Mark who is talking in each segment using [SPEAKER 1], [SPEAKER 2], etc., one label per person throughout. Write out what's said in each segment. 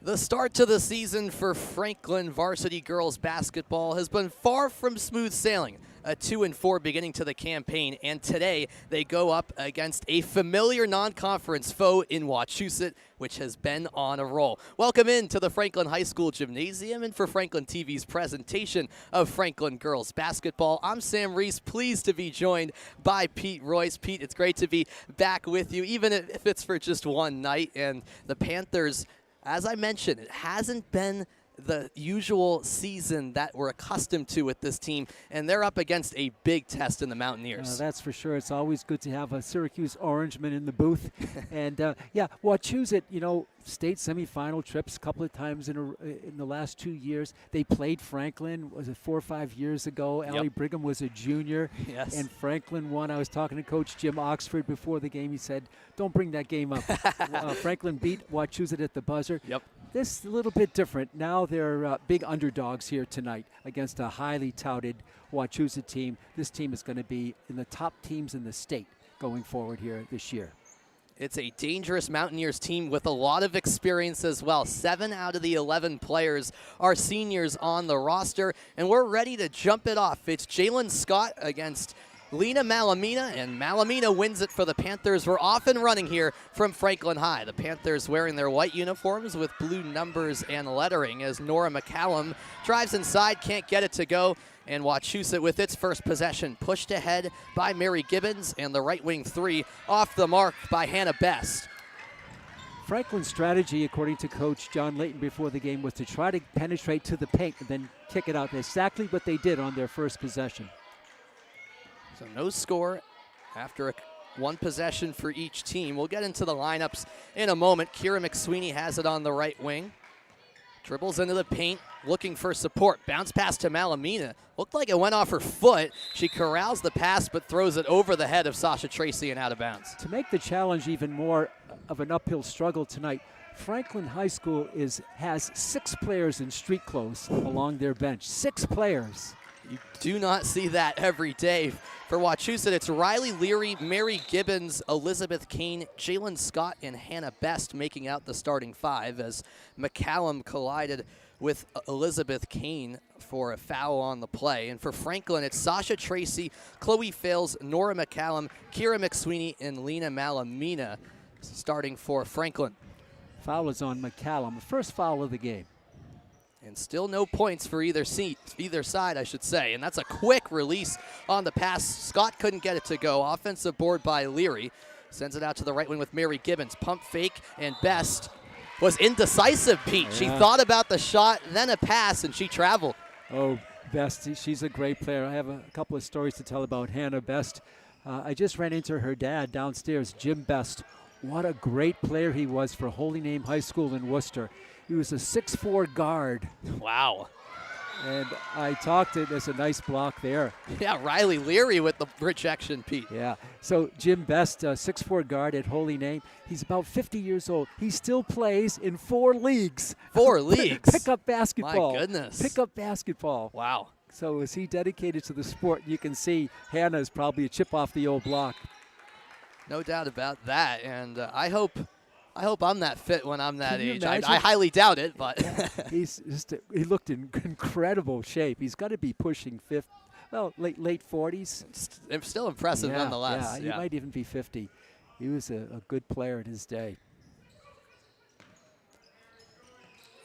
[SPEAKER 1] The start to the season for Franklin varsity girls basketball has been far from smooth sailing. A 2-4 beginning to the campaign, and today they go up against a familiar non-conference foe in Wachusett, which has been on a roll. Welcome in to the Franklin High School Gymnasium and for Franklin TV's presentation of Franklin girls basketball. I'm Sam Reese, pleased to be joined by Pete Royce. Pete, it's great to be back with you, even if it's for just one night. And the Panthers, as I mentioned, it hasn't been the usual season that we're accustomed to with this team, and they're up against a big test in the Mountaineers.
[SPEAKER 2] That's for sure. It's always good to have a Syracuse Orangeman in the booth. And, yeah, Wachusett, state semifinal trips a couple of times in the last 2 years. They played Franklin, was it 4 or 5 years ago?
[SPEAKER 1] Yep.
[SPEAKER 2] Allie Brigham was a junior.
[SPEAKER 1] Yes.
[SPEAKER 2] And Franklin won. I was talking to Coach Jim Oxford before the game. He said, don't bring that game up. Franklin beat Wachusett at the buzzer.
[SPEAKER 1] Yep.
[SPEAKER 2] This is a little bit different. Now they're big underdogs here tonight against a highly touted Wachusett team. This team is going to be in the top teams in the state going forward here this year.
[SPEAKER 1] It's a dangerous Mountaineers team with a lot of experience as well. 7 out of the 11 players are seniors on the roster, and we're ready to jump it off. It's Jalen Scott against Lena Malamina, and Malamina wins it for the Panthers. We're off and running here from Franklin High. The Panthers wearing their white uniforms with blue numbers and lettering as Nora McCallum drives inside, can't get it to go. And Wachusett with its first possession, pushed ahead by Mary Gibbons, and the right wing three off the mark by Hannah Best.
[SPEAKER 2] Franklin's strategy, according to Coach John Layton before the game, was to try to penetrate to the paint and then kick it out. Exactly what they did on their first possession.
[SPEAKER 1] So no score after one possession for each team. We'll get into the lineups in a moment. Kira McSweeney has it on the right wing. Dribbles into the paint, looking for support. Bounce pass to Malamina. Looked like it went off her foot. She corrals the pass, but throws it over the head of Sasha Tracy and out of bounds.
[SPEAKER 2] To make the challenge even more of an uphill struggle tonight, Franklin High School has 6 players in street clothes along their bench. 6 players.
[SPEAKER 1] You do not see that every day. For Wachusett, it's Riley Leary, Mary Gibbons, Elizabeth Kane, Jalen Scott, and Hannah Best making out the starting 5 as McCallum collided with Elizabeth Kane for a foul on the play. And for Franklin, it's Sasha Tracy, Chloe Fales, Nora McCallum, Kira McSweeney, and Lena Malamina starting for Franklin.
[SPEAKER 2] Foul is on McCallum, the first foul of the game.
[SPEAKER 1] And still no points for either side, I should say. And that's a quick release on the pass. Scott couldn't get it to go. Offensive board by Leary. Sends it out to the right wing with Mary Gibbons. Pump fake, and Best was indecisive, Pete.
[SPEAKER 2] Yeah.
[SPEAKER 1] She thought about the shot, then a pass, and she traveled.
[SPEAKER 2] Oh, Best, she's a great player. I have a couple of stories to tell about Hannah Best. I just ran into her dad downstairs, Jim Best. What a great player he was for Holy Name High School in Worcester. He was a 6'4" guard.
[SPEAKER 1] Wow.
[SPEAKER 2] And I talked to, there's a nice block there.
[SPEAKER 1] Yeah, Riley Leary with the rejection, Pete.
[SPEAKER 2] Yeah. So Jim Best, 6'4" guard at Holy Name. He's about 50 years old. He still plays in 4 leagues.
[SPEAKER 1] 4 leagues?
[SPEAKER 2] Pick up basketball.
[SPEAKER 1] My goodness.
[SPEAKER 2] Pick up basketball.
[SPEAKER 1] Wow.
[SPEAKER 2] So is he dedicated to the sport? You can see Hannah is probably a chip off the old block.
[SPEAKER 1] No doubt about that. And I hope I'm that fit when I'm that age. I highly doubt it, but
[SPEAKER 2] he looked in incredible shape. He's got to be pushing late 40s.
[SPEAKER 1] It's still impressive nonetheless.
[SPEAKER 2] Yeah, he might even be 50. He was a good player in his day.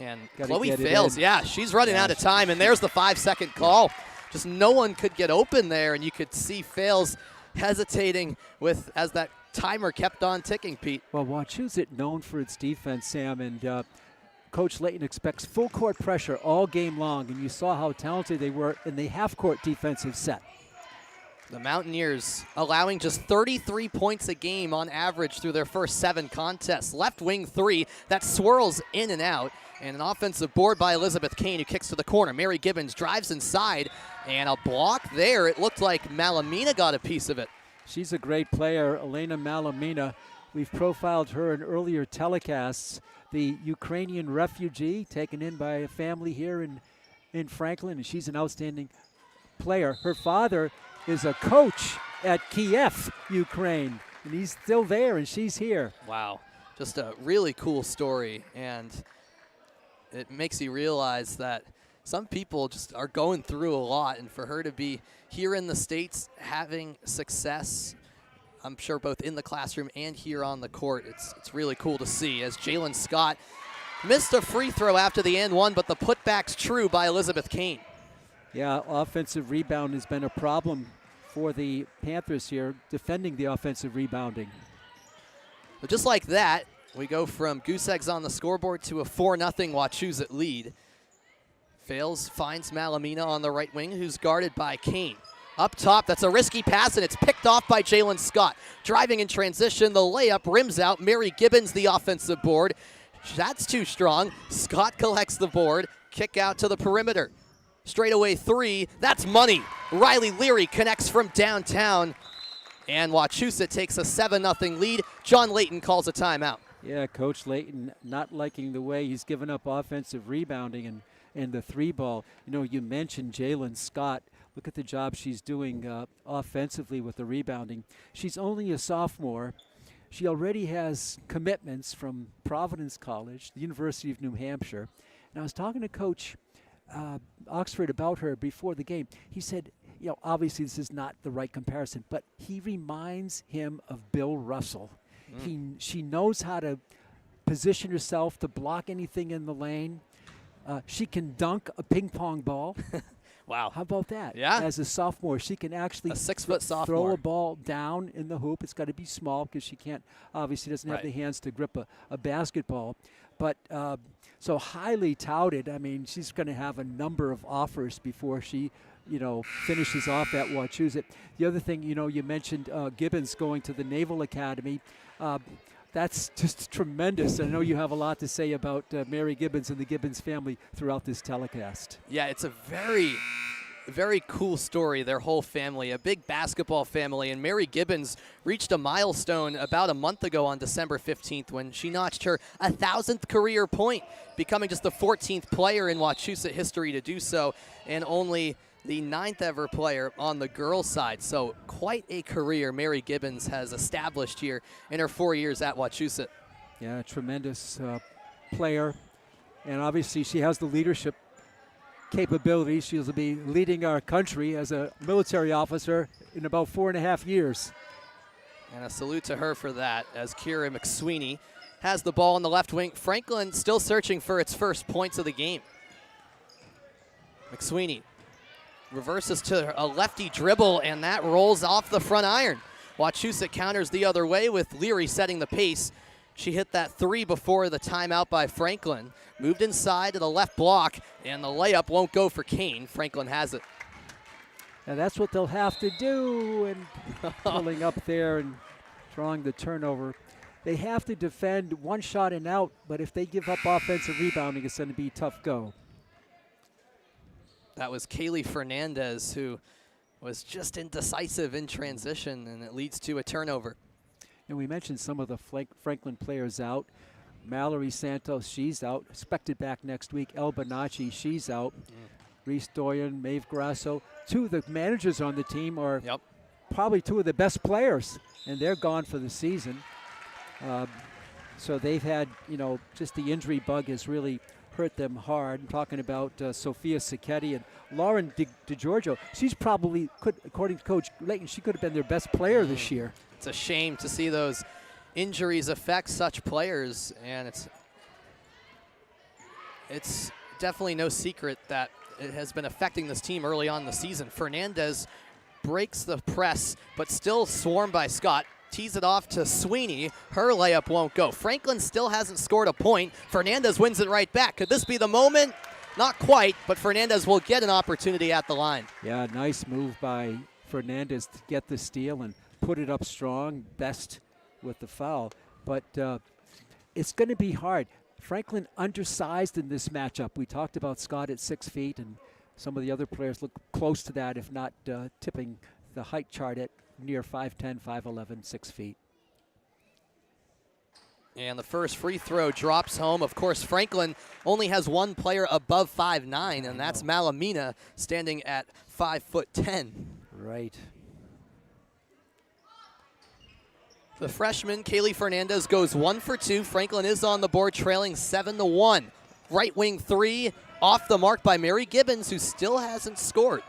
[SPEAKER 1] And Chloe Fales, she's running out of time, and there's the 5-second call. Just no one could get open there, and you could see Fales hesitating as that timer kept on ticking, Pete.
[SPEAKER 2] Well, Wachusett known for its defense, Sam, and Coach Layton expects full court pressure all game long, and you saw how talented they were in the half-court defensive set.
[SPEAKER 1] The Mountaineers allowing just 33 points a game on average through their first 7 contests. Left wing 3 that swirls in and out, and an offensive board by Elizabeth Kane, who kicks to the corner. Mary Gibbons drives inside, and a block there. It looked like Malamina got a piece of it.
[SPEAKER 2] She's a great player, Elena Malamina. We've profiled her in earlier telecasts. The Ukrainian refugee taken in by a family here in Franklin, and she's an outstanding player. Her father is a coach at Kiev, Ukraine, and he's still there, and she's here.
[SPEAKER 1] Wow. Just a really cool story. And it makes you realize that some people just are going through a lot, and for her to be here in the States having success, I'm sure both in the classroom and here on the court, it's really cool to see, as Jalen Scott missed a free throw after the and one, but the putback's true by Elizabeth Kane.
[SPEAKER 2] Yeah, offensive rebound has been a problem for the Panthers here, defending the offensive rebounding.
[SPEAKER 1] But just like that, we go from goose eggs on the scoreboard to a 4-0 Wachusett lead. Fails, finds Malamina on the right wing, who's guarded by Kane. Up top, that's a risky pass, and it's picked off by Jalen Scott. Driving in transition, the layup rims out. Mary Gibbons, the offensive board. That's too strong. Scott collects the board. Kick out to the perimeter. Straightaway three, that's money. Riley Leary connects from downtown, and Wachusett takes a 7-0 lead. John Layton calls a timeout.
[SPEAKER 2] Yeah, Coach Layton not liking the way he's given up offensive rebounding and the three ball. You know, you mentioned Jalen Scott. Look at the job she's doing offensively with the rebounding. She's only a sophomore. She already has commitments from Providence College, the University of New Hampshire. And I was talking to Coach Oxford about her before the game. He said, you know, obviously this is not the right comparison, but he reminds him of Bill Russell. She knows how to position herself to block anything in the lane. She can dunk a ping pong ball.
[SPEAKER 1] Wow.
[SPEAKER 2] How about that?
[SPEAKER 1] Yeah.
[SPEAKER 2] As a sophomore, she can actually
[SPEAKER 1] a 6-foot sophomore.
[SPEAKER 2] Throw a ball down in the hoop. It's got to be small because she can't, obviously doesn't have the hands to grip a basketball. But so highly touted. I mean, she's going to have a number of offers before she, you know, finishes off at Wachusett. The other thing, you know, you mentioned Gibbons going to the Naval Academy. That's just tremendous. I know you have a lot to say about Mary Gibbons and the Gibbons family throughout this telecast.
[SPEAKER 1] Yeah, it's a very, very cool story, their whole family, a big basketball family. And Mary Gibbons reached a milestone about a month ago on December 15th when she notched her 1,000th career point, becoming just the 14th player in Wachusett history to do so, and only the 9th ever player on the girls' side. So quite a career Mary Gibbons has established here in her 4 years at Wachusett.
[SPEAKER 2] Yeah, tremendous player. And obviously she has the leadership capabilities. She'll be leading our country as a military officer in about 4.5 years.
[SPEAKER 1] And a salute to her for that, as Kira McSweeney has the ball on the left wing. Franklin still searching for its first points of the game. McSweeney reverses to a lefty dribble, and that rolls off the front iron. Wachusett counters the other way with Leary setting the pace. She hit that three before the timeout by Franklin. Moved inside to the left block, and the layup won't go for Kane. Franklin has it.
[SPEAKER 2] And that's what they'll have to do, and pulling up there and drawing the turnover. They have to defend one shot and out, but if they give up offensive rebounding, it's going to be a tough go.
[SPEAKER 1] That was Kaylee Fernandez, who was just indecisive in transition, and it leads to a turnover.
[SPEAKER 2] And we mentioned some of the Franklin players out. Mallory Santos, she's out. Expected back next week. El Bonacci, she's out. Reese Doyen, Maeve Grasso. Two of the managers on the team are probably two of the best players, and they're gone for the season. So they've had, you know, just the injury bug has really hurt them hard. I'm talking about Sophia Sacchetti and Lauren DiGiorgio. She's probably, according to Coach Layton, she could have been their best player this year.
[SPEAKER 1] It's a shame to see those injuries affect such players, and it's definitely no secret that it has been affecting this team early on in the season. Fernandez breaks the press, but still swarmed by Scott. Tees it off to Sweeney. Her layup won't go. Franklin still hasn't scored a point. Fernandez wins it right back. Could this be the moment? Not quite, but Fernandez will get an opportunity at the line.
[SPEAKER 2] Yeah, nice move by Fernandez to get the steal and put it up strong, best with the foul. But it's going to be hard. Franklin undersized in this matchup. We talked about Scott at 6 feet, and some of the other players look close to that, if not tipping the height chart at near 5'10", 5'11", 6 feet.
[SPEAKER 1] And the first free throw drops home. Of course, Franklin only has one player above 5'9", and that's Malamina, standing at 5'10".
[SPEAKER 2] Right.
[SPEAKER 1] The freshman, Kaylee Fernandez, goes 1 for 2. Franklin is on the board, trailing 7-1. right wing three off the mark by Mary Gibbons, who still hasn't scored.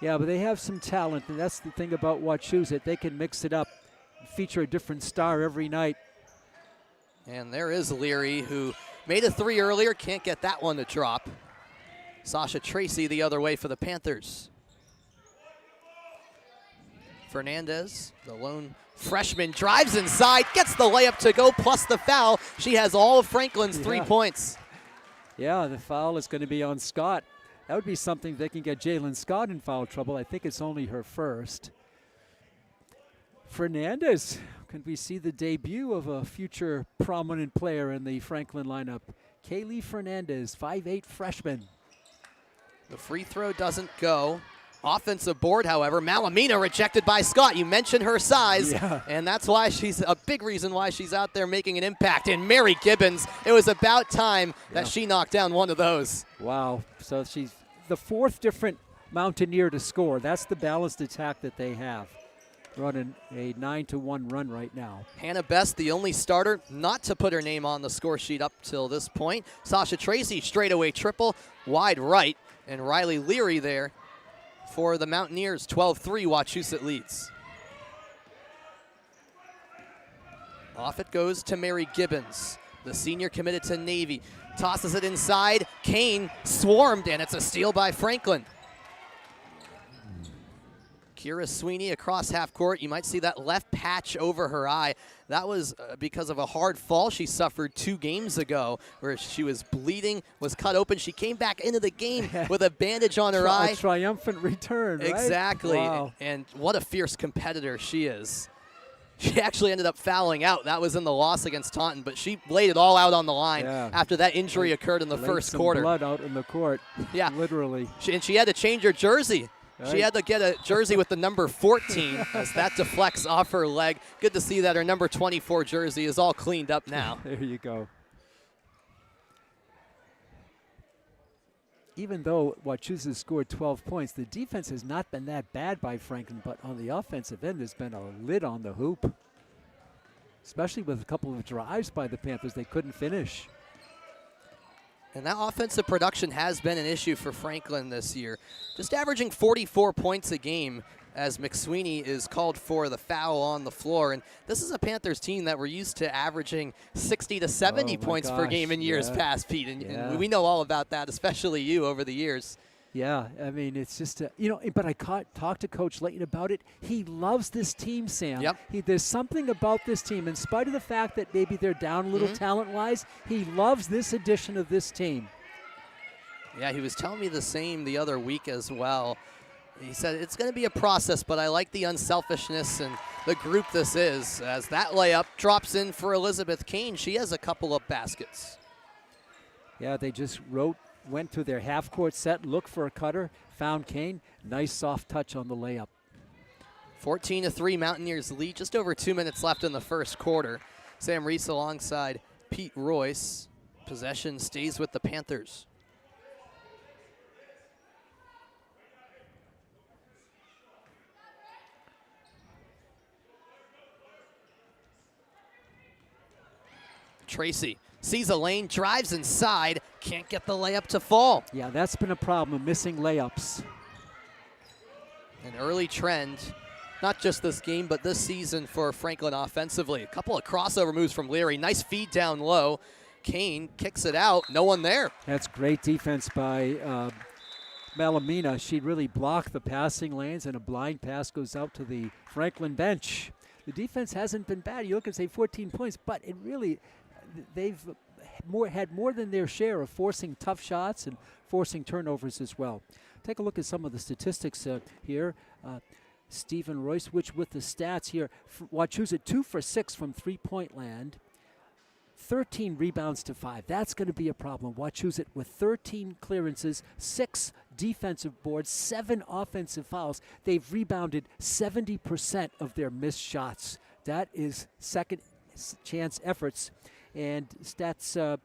[SPEAKER 2] Yeah, but they have some talent, and that's the thing about Wachusett. They can mix it up, feature a different star every night.
[SPEAKER 1] And there is Leary, who made a three earlier, can't get that one to drop. Sasha Tracy the other way for the Panthers. Fernandez, the lone freshman, drives inside, gets the layup to go, plus the foul. She has all of Franklin's 3 points.
[SPEAKER 2] Yeah, the foul is going to be on Scott. That would be something that can get Jalen Scott in foul trouble. I think it's only her first. Fernandez, can we see the debut of a future prominent player in the Franklin lineup? Kaylee Fernandez, 5'8" freshman.
[SPEAKER 1] The free throw doesn't go. Offensive board, however, Malamina rejected by Scott. You mentioned her size, and that's why she's a big reason why she's out there making an impact. And Mary Gibbons, it was about time that she knocked down one of those.
[SPEAKER 2] Wow, so she's the fourth different Mountaineer to score. That's the balanced attack that they have. Running a 9-1 run right now.
[SPEAKER 1] Hannah Best, the only starter not to put her name on the score sheet up till this point. Sasha Tracy, straightaway triple, wide right, and Riley Leary there for the Mountaineers. 12-3, Wachusett leads. Off it goes to Mary Gibbons, the senior committed to Navy. Tosses it inside, Kane swarmed, and it's a steal by Franklin. Kira Sweeney across half court. You might see that left patch over her eye. That was because of a hard fall she suffered 2 games ago where she was bleeding, was cut open. She came back into the game with a bandage on her eye.
[SPEAKER 2] A triumphant return, right?
[SPEAKER 1] Exactly.
[SPEAKER 2] Wow.
[SPEAKER 1] And what a fierce competitor she is. She actually ended up fouling out. That was in the loss against Taunton, but she laid it all out on the line after that injury occurred in the first quarter.
[SPEAKER 2] Blood out in the court, literally.
[SPEAKER 1] And she had to change her jersey.
[SPEAKER 2] Right.
[SPEAKER 1] She had to get a jersey with the number 14 as that deflects off her leg. Good to see that her number 24 jersey is all cleaned up now.
[SPEAKER 2] There you go. Even though Wachusett scored 12 points, the defense has not been that bad by Franklin, but on the offensive end, there's been a lid on the hoop, especially with a couple of drives by the Panthers. They couldn't finish.
[SPEAKER 1] And that offensive production has been an issue for Franklin this year. Just averaging 44 points a game as McSweeney is called for the foul on the floor. And this is a Panthers team that we're used to averaging 60 to 70 points per game in years past, Pete. And we know all about that, especially you over the years.
[SPEAKER 2] Yeah, I mean, it's just, but I talked to Coach Layton about it. He loves this team, Sam.
[SPEAKER 1] Yep.
[SPEAKER 2] There's something about this team, in spite of the fact that maybe they're down a little talent-wise, he loves this edition of this team.
[SPEAKER 1] Yeah, he was telling me the same the other week as well. He said it's going to be a process, but I like the unselfishness and the group this is. As that layup drops in for Elizabeth Kane, she has a couple of baskets.
[SPEAKER 2] Yeah, they just went to their half-court set, looked for a cutter, found Kane. Nice soft touch on the layup.
[SPEAKER 1] 14-3, Mountaineers lead. Just over 2 minutes left in the first quarter. Sam Reese alongside Pete Royce. Possession stays with the Panthers. Tracy sees a lane, drives inside, can't get the layup to fall.
[SPEAKER 2] Yeah, that's been a problem, missing layups.
[SPEAKER 1] An early trend, not just this game, but this season for Franklin offensively. A couple of crossover moves from Leary. Nice feed down low. Kane kicks it out. No one there.
[SPEAKER 2] That's great defense by Malamina. She really blocked the passing lanes, and a blind pass goes out to the Franklin bench. The defense hasn't been bad. You look and say 14 points, but it really, they've had more than their share of forcing tough shots and forcing turnovers as well. Take a look at some of the statistics here. Stephen Royce, which with the stats here, Wachusett 2 for 6 from three-point land, 13 rebounds to 5. That's going to be a problem. Wachusett with 13 clearances, 6 defensive boards, 7 offensive fouls. They've rebounded 70% of their missed shots. That is second chance efforts. And stats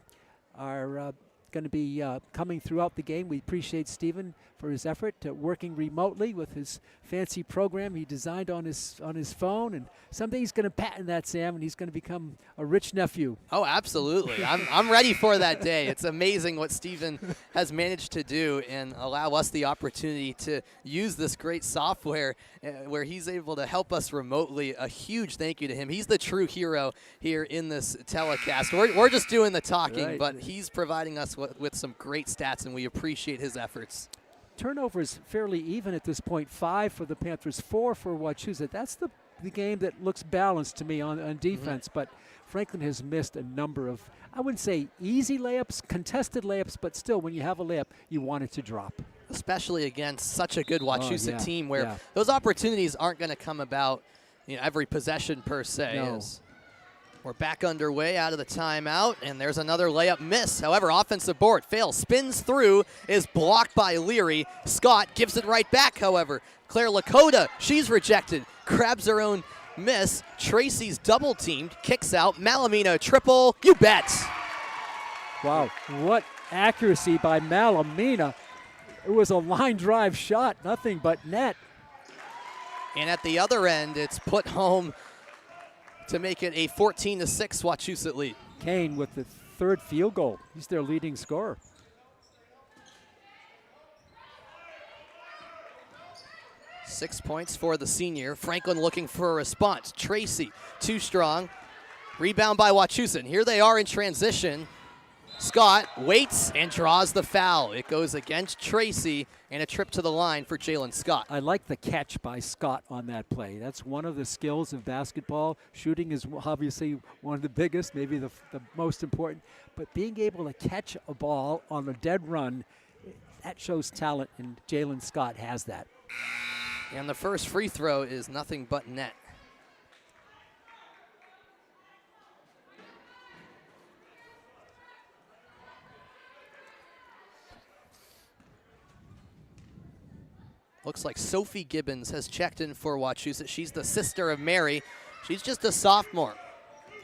[SPEAKER 2] are going to be coming throughout the game. We appreciate Stephen for his effort working remotely with his fancy program he designed on his phone. And someday he's going to patent that, Sam, and he's going to become a rich nephew.
[SPEAKER 1] Oh, absolutely. I'm ready for that day. It's amazing what Stephen has managed to do and allow us the opportunity to use this great software where he's able to help us remotely. A huge thank you to him. He's the true hero here in this telecast. We're just doing the talking,
[SPEAKER 2] right.
[SPEAKER 1] But he's providing us with some great stats, and we appreciate his efforts.
[SPEAKER 2] Turnovers fairly even at this point. 5 for the Panthers, 4 for Wachusett. That's the game that looks balanced to me on defense, but Franklin has missed a number of, I wouldn't say easy layups, contested layups, but still, when you have a layup, you want it to drop.
[SPEAKER 1] Especially against such a good Wachusett team where
[SPEAKER 2] yeah.
[SPEAKER 1] those opportunities aren't going to come about every possession per se.
[SPEAKER 2] No.
[SPEAKER 1] As we're back underway out of the timeout, and there's another layup miss. However, offensive board fails, spins through, is blocked by Leary. Scott gives it right back, however. Claire Lakota, she's rejected, grabs her own miss. Tracy's double teamed, kicks out. Malamina triple, you bet.
[SPEAKER 2] Wow, what accuracy by Malamina. It was a line drive shot, nothing but net.
[SPEAKER 1] And at the other end, it's put home to make it a 14-6 Wachusett lead.
[SPEAKER 2] Kane with the 3rd field goal. He's their leading scorer.
[SPEAKER 1] Six points for the senior. Franklin looking for a response. Tracy, too strong. Rebound by Wachusett. Here they are in transition. Scott waits and draws the foul. It goes against Tracy, and a trip to the line for Jalen Scott.
[SPEAKER 2] I like the catch by Scott on that play. That's one of the skills of basketball. Shooting is obviously one of the biggest, maybe the most important. But being able to catch a ball on a dead run, that shows talent, and Jalen Scott has that.
[SPEAKER 1] And the first free throw is nothing but net. Looks like Sophie Gibbons has checked in for Wachusett. She's the sister of Mary. She's just a sophomore.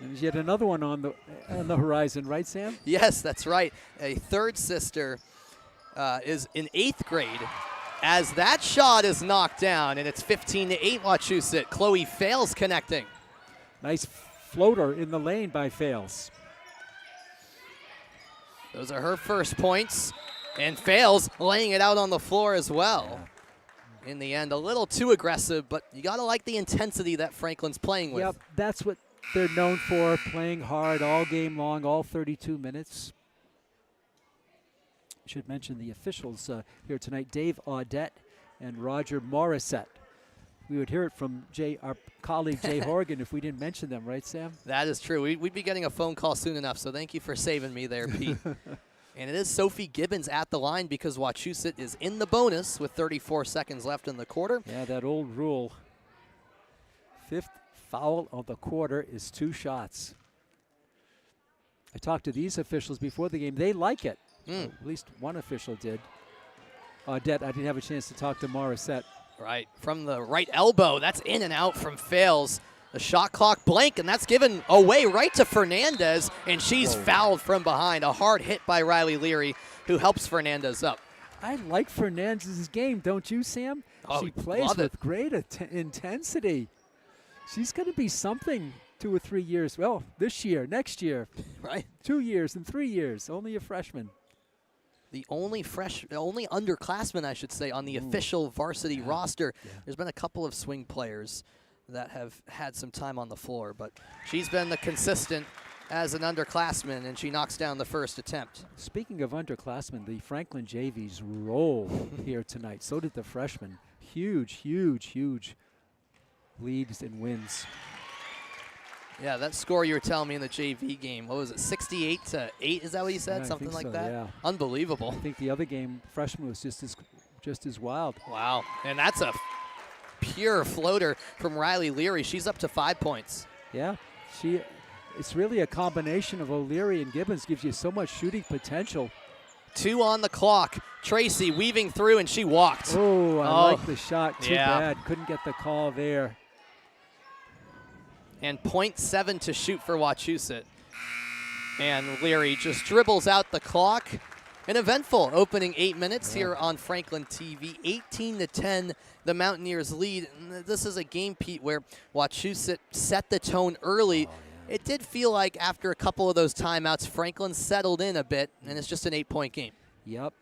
[SPEAKER 2] And there's yet another one on the horizon, right, Sam?
[SPEAKER 1] Yes, that's right. A third sister is in 8th grade. As that shot is knocked down, and it's 15-8 Wachusett. Chloe Fales connecting.
[SPEAKER 2] Nice floater in the lane by Fales.
[SPEAKER 1] Those are her first points, and Fales laying it out on the floor as well.
[SPEAKER 2] Yeah.
[SPEAKER 1] In the end, a little too aggressive, but you got to like the intensity that Franklin's playing with.
[SPEAKER 2] Yep, that's what they're known for, playing hard all game long, all 32 minutes. Should mention the officials here tonight, Dave Audette and Roger Morissette. We would hear it from our colleague Jay Horgan if we didn't mention them, right, Sam?
[SPEAKER 1] That is true. We'd be getting a phone call soon enough, so thank you for saving me there, Pete. And it is Sophie Gibbons at the line because Wachusett is in the bonus with 34 seconds left in the quarter.
[SPEAKER 2] Yeah, that old rule. 5th foul of the quarter is 2 shots. I talked to these officials before the game. They like it. At least one official did. Audette, I didn't have a chance to talk to Morissette.
[SPEAKER 1] Right, from the right elbow. That's in and out from Fales. The shot clock blank, and that's given away right to Fernandez, and she's fouled from behind. A hard hit by Riley Leary, who helps Fernandez up.
[SPEAKER 2] I like Fernandez's game, don't you, Sam?
[SPEAKER 1] Oh,
[SPEAKER 2] she plays
[SPEAKER 1] love it.
[SPEAKER 2] with great intensity. She's going to be something 2 or 3 years. Well, this year, next year.
[SPEAKER 1] Right. 2
[SPEAKER 2] years and 3 years. Only a freshman.
[SPEAKER 1] The only underclassman, I should say, on the official varsity roster.
[SPEAKER 2] Yeah.
[SPEAKER 1] There's been a couple of swing players that have had some time on the floor, but she's been the consistent as an underclassman, and she knocks down the first attempt.
[SPEAKER 2] Speaking of underclassmen, the Franklin JVs roll here tonight. So did the freshmen. Huge, huge, huge leads and wins.
[SPEAKER 1] Yeah, that score you were telling me in the JV game, what was it, 68-8? Is that what you said?
[SPEAKER 2] Yeah,
[SPEAKER 1] Something like
[SPEAKER 2] so,
[SPEAKER 1] that?
[SPEAKER 2] yeah.
[SPEAKER 1] Unbelievable.
[SPEAKER 2] I think the other game, freshman, was just as wild.
[SPEAKER 1] Wow, and that's a pure floater from Riley Leary. She's up to 5 points.
[SPEAKER 2] Yeah, it's really a combination of O'Leary and Gibbons, gives you so much shooting potential.
[SPEAKER 1] 2 on the clock. Tracy weaving through, and she walked.
[SPEAKER 2] Oh, I like the shot. Too
[SPEAKER 1] yeah.
[SPEAKER 2] bad. Couldn't get the call there.
[SPEAKER 1] And 0.7 to shoot for Wachusett. And Leary just dribbles out the clock, An eventful opening 8 minutes here on Franklin TV. 18-10, the Mountaineers lead. And this is a game, Pete, where Wachusett set the tone early. It did feel like after a couple of those timeouts, Franklin settled in a bit, and it's just an 8-point game.
[SPEAKER 2] Yep.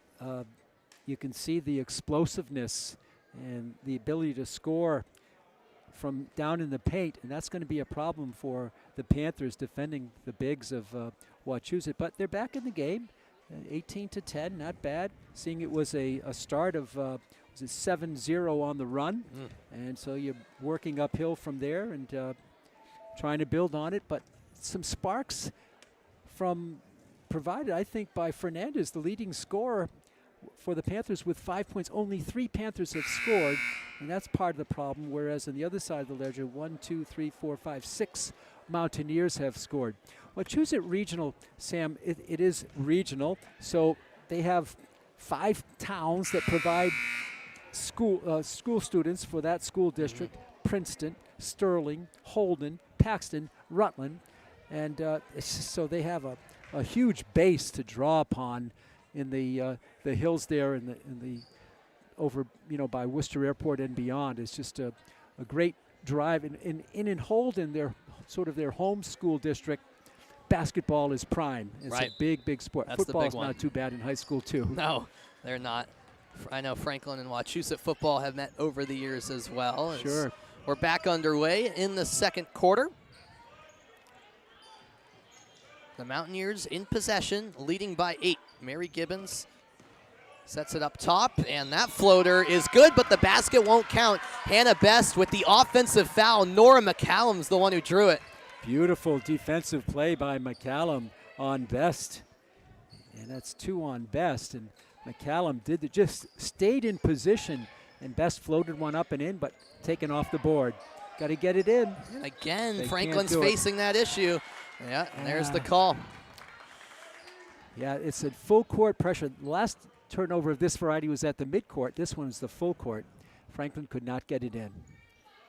[SPEAKER 2] You can see the explosiveness and the ability to score from down in the paint, and that's going to be a problem for the Panthers defending the bigs of Wachusett. But they're back in the game. 18-10, not bad. Seeing it was a start of was it 7-0 on the run, and so you're working uphill from there and trying to build on it. But some sparks from provided, I think, by Fernandez, the leading scorer for the Panthers with 5 points. Only 3 Panthers have scored, and that's part of the problem. Whereas on the other side of the ledger, 1, 2, 3, 4, 5, 6 Mountaineers have scored. Wachusett Regional, Sam, it is regional, so they have 5 towns that provide school students for that school district: Princeton, Sterling, Holden, Paxton, Rutland, and so they have a huge base to draw upon in the hills there in the over by Worcester Airport and beyond. It's just a great drive. In Holden, their home school district, basketball is prime. It's
[SPEAKER 1] right.
[SPEAKER 2] A big sport.
[SPEAKER 1] That's
[SPEAKER 2] Football's
[SPEAKER 1] the big one.
[SPEAKER 2] not too bad in high school too.
[SPEAKER 1] No, they're not. I know Franklin and Wachusett football have met over the years as well.
[SPEAKER 2] Sure.
[SPEAKER 1] We're back underway in the second quarter. The Mountaineers in possession, leading by 8. Mary Gibbons sets it up top, and that floater is good, but the basket won't count. Hannah Best with the offensive foul. Nora McCallum's the one who drew it.
[SPEAKER 2] Beautiful defensive play by McCallum on Best. And that's 2 on Best. And McCallum just stayed in position, and Best floated one up and in, but taken off the board. Got to get it in.
[SPEAKER 1] And again,
[SPEAKER 2] They
[SPEAKER 1] Franklin's
[SPEAKER 2] can't do it.
[SPEAKER 1] facing that issue. Yeah, and there's the call.
[SPEAKER 2] Yeah, it's a full court pressure. The last turnover of this variety was at the midcourt. This one's the full court. Franklin could not get it in.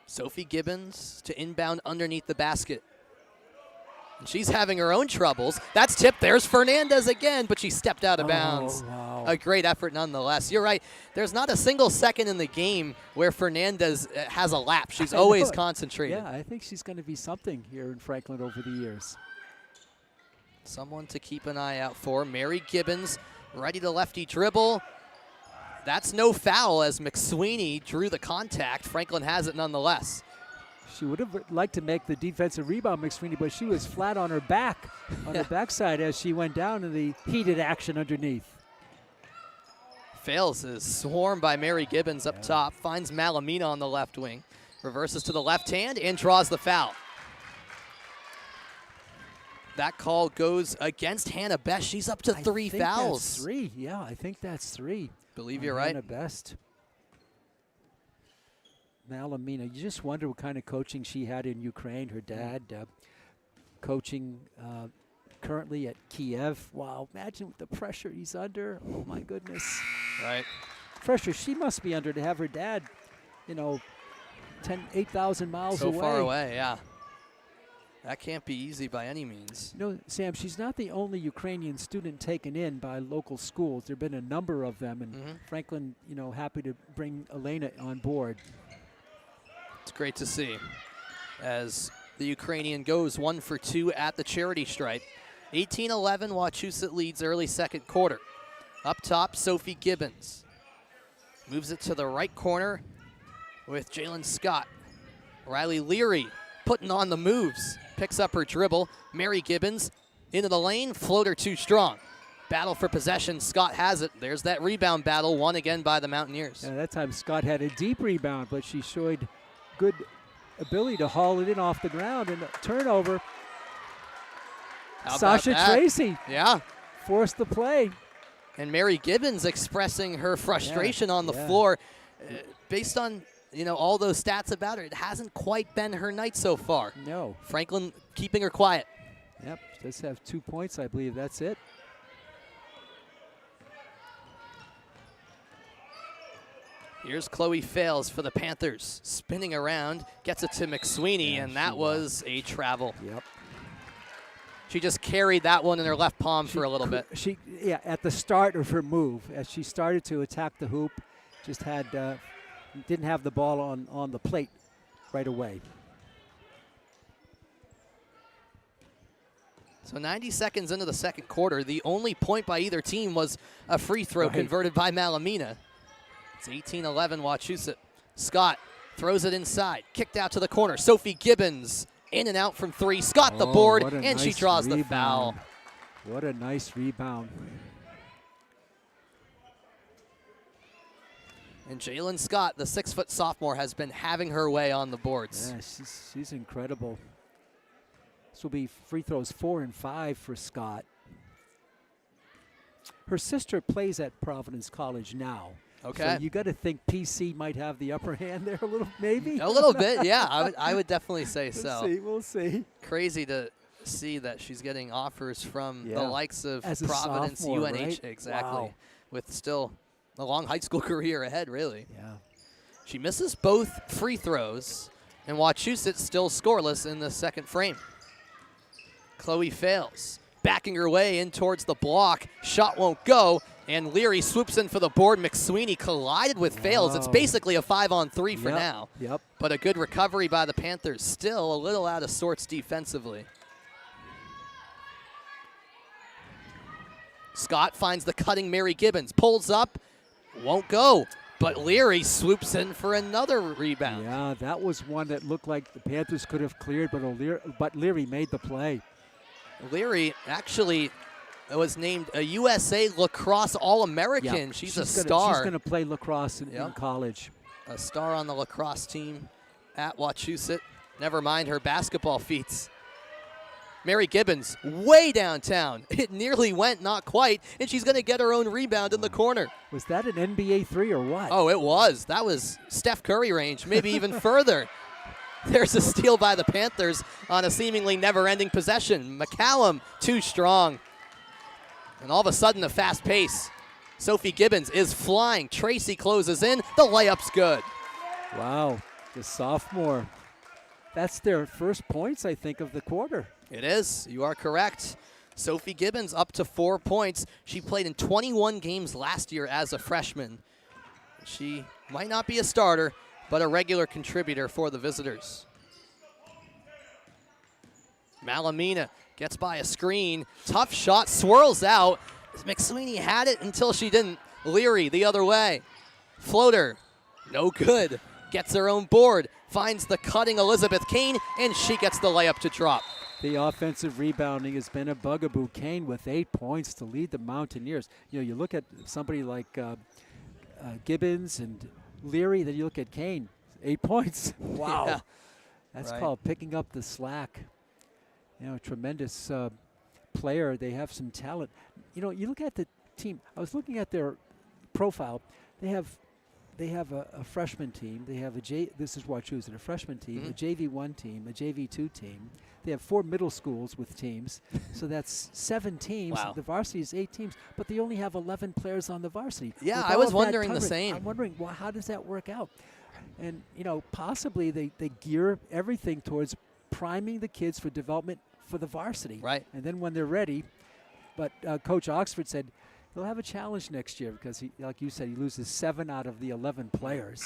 [SPEAKER 1] Sophie Gibbons to inbound underneath the basket. And she's having her own troubles. That's tipped. There's Fernandez again, but she stepped out of bounds.
[SPEAKER 2] Wow.
[SPEAKER 1] A great effort nonetheless. You're right. There's not a single second in the game where Fernandez has a lap. She's always concentrated.
[SPEAKER 2] Yeah, I think she's going to be something here in Franklin over the years.
[SPEAKER 1] Someone to keep an eye out for. Mary Gibbons ready to lefty dribble. That's no foul as McSweeney drew the contact. Franklin has it nonetheless.
[SPEAKER 2] She would have liked to make the defensive rebound, McSweeney, but she was flat on her back, on her backside as she went down in the heated action underneath.
[SPEAKER 1] Fails is swarmed by Mary Gibbons up top. Finds Malamina on the left wing. Reverses to the left hand and draws the foul. That call goes against Hannah Best. She's up to 3 fouls.
[SPEAKER 2] That's 3. Yeah, I think that's 3.
[SPEAKER 1] Believe you're right.
[SPEAKER 2] Hannah Best. Malamina, you just wonder what kind of coaching she had in Ukraine. Her dad coaching currently at Kiev. Wow, imagine the pressure he's under. Oh, my goodness.
[SPEAKER 1] Right.
[SPEAKER 2] Pressure she must be under to have her dad, 8,000 miles away.
[SPEAKER 1] So far away, yeah. That can't be easy by any means.
[SPEAKER 2] Sam, she's not the only Ukrainian student taken in by local schools. There have been a number of them, and Franklin, happy to bring Elena on board.
[SPEAKER 1] It's great to see as the Ukrainian goes 1 for 2 at the charity stripe. 18-11, Wachusett leads early second quarter. Up top, Sophie Gibbons moves it to the right corner with Jalen Scott. Riley Leary putting on the moves, picks up her dribble. Mary Gibbons into the lane, floater too strong. Battle for possession, Scott has it. There's that rebound battle, won again by the Mountaineers.
[SPEAKER 2] Yeah, that time Scott had a deep rebound, but she showed good ability to haul it in off the ground, and a turnover. Sasha Tracy forced the play.
[SPEAKER 1] And Mary Gibbons expressing her frustration on the floor. Based on all those stats about her, it hasn't quite been her night so far.
[SPEAKER 2] No.
[SPEAKER 1] Franklin keeping her quiet.
[SPEAKER 2] Yep, does have 2 points, I believe. That's it.
[SPEAKER 1] Here's Chloe Fales for the Panthers. Spinning around, gets it to McSweeney, and that was a travel.
[SPEAKER 2] Yep.
[SPEAKER 1] She just carried that one in her left palm for a little bit.
[SPEAKER 2] Yeah, at the start of her move, as she started to attack the hoop, just didn't have the ball on the plate right away.
[SPEAKER 1] So 90 seconds into the second quarter, the only point by either team was a free throw converted by Malamina. It's 18-11 Wachusett. Scott throws it inside, kicked out to the corner. Sophie Gibbons in and out from three. Scott the board, and she draws the foul.
[SPEAKER 2] What a nice rebound.
[SPEAKER 1] And Jalen Scott, the 6-foot sophomore, has been having her way on the boards.
[SPEAKER 2] Yeah, she's incredible. This will be free throws 4 and 5 for Scott. Her sister plays at Providence College now.
[SPEAKER 1] Okay.
[SPEAKER 2] So you got to think PC might have the upper hand there a little, maybe?
[SPEAKER 1] A little bit, yeah. I would definitely say so.
[SPEAKER 2] We'll see.
[SPEAKER 1] Crazy to see that she's getting offers from the likes of
[SPEAKER 2] As a
[SPEAKER 1] Providence,
[SPEAKER 2] sophomore,
[SPEAKER 1] UNH.
[SPEAKER 2] right?
[SPEAKER 1] Exactly.
[SPEAKER 2] Wow.
[SPEAKER 1] With still a long high school career ahead, really.
[SPEAKER 2] Yeah.
[SPEAKER 1] She misses both free throws, and Wachusett still scoreless in the second frame. Chloe fails, backing her way in towards the block. Shot won't go, and Leary swoops in for the board. McSweeney collided with Fails. It's basically a 5-on-3 for now.
[SPEAKER 2] Yep.
[SPEAKER 1] But a good recovery by the Panthers. Still a little out of sorts defensively. Scott finds the cutting Mary Gibbons. Pulls up, won't go. But Leary swoops in for another rebound.
[SPEAKER 2] Yeah, that was one that looked like the Panthers could have cleared, but Leary made the play.
[SPEAKER 1] Leary actually was named a USA Lacrosse All-American.
[SPEAKER 2] Yeah,
[SPEAKER 1] She's a star.
[SPEAKER 2] She's going to play lacrosse in college.
[SPEAKER 1] A star on the lacrosse team at Wachusett. Never mind her basketball feats. Mary Gibbons way downtown. It nearly went, not quite, and she's going to get her own rebound in the corner.
[SPEAKER 2] Was that an NBA three or what?
[SPEAKER 1] Oh, it was. That was Steph Curry range, maybe even further. There's a steal by the Panthers on a seemingly never-ending possession. McCallum, too strong. And all of a sudden, a fast pace. Sophie Gibbons is flying. Tracy closes in. The layup's good.
[SPEAKER 2] Wow, the sophomore. That's their first points, I think, of the quarter.
[SPEAKER 1] It is. You are correct. Sophie Gibbons up to 4 points. She played in 21 games last year as a freshman. She might not be a starter, but a regular contributor for the visitors. Malamina gets by a screen. Tough shot, swirls out. McSweeney had it until she didn't. Leary the other way. Floater, no good. Gets her own board. Finds the cutting Elizabeth Kane, and she gets the layup to drop.
[SPEAKER 2] The offensive rebounding has been a bugaboo. Kane with 8 points to lead the Mountaineers. You know, you look at somebody like Gibbons and Leary, then you look at Kane, 8 points. Wow.
[SPEAKER 1] Yeah.
[SPEAKER 2] That's called picking up the slack. You know, tremendous player. They have some talent. You know, you look at the team. I was looking at their profile. They have a freshman team. They have this is Wachusett, a freshman team, a JV1 team, a JV2 team. They have 4 middle schools with teams. So that's 7 teams.
[SPEAKER 1] Wow.
[SPEAKER 2] The varsity is 8 teams, but they only have 11 players on the varsity.
[SPEAKER 1] Yeah,
[SPEAKER 2] With
[SPEAKER 1] I
[SPEAKER 2] all
[SPEAKER 1] was
[SPEAKER 2] of that
[SPEAKER 1] wondering the
[SPEAKER 2] coverage,
[SPEAKER 1] same.
[SPEAKER 2] I'm wondering, well, how does that work out? And, you know, possibly they gear everything towards priming the kids for development for the varsity.
[SPEAKER 1] Right.
[SPEAKER 2] And then when they're ready, but Coach Oxford said he'll have a challenge next year because, he, like you said, he loses 7 out of the 11 players.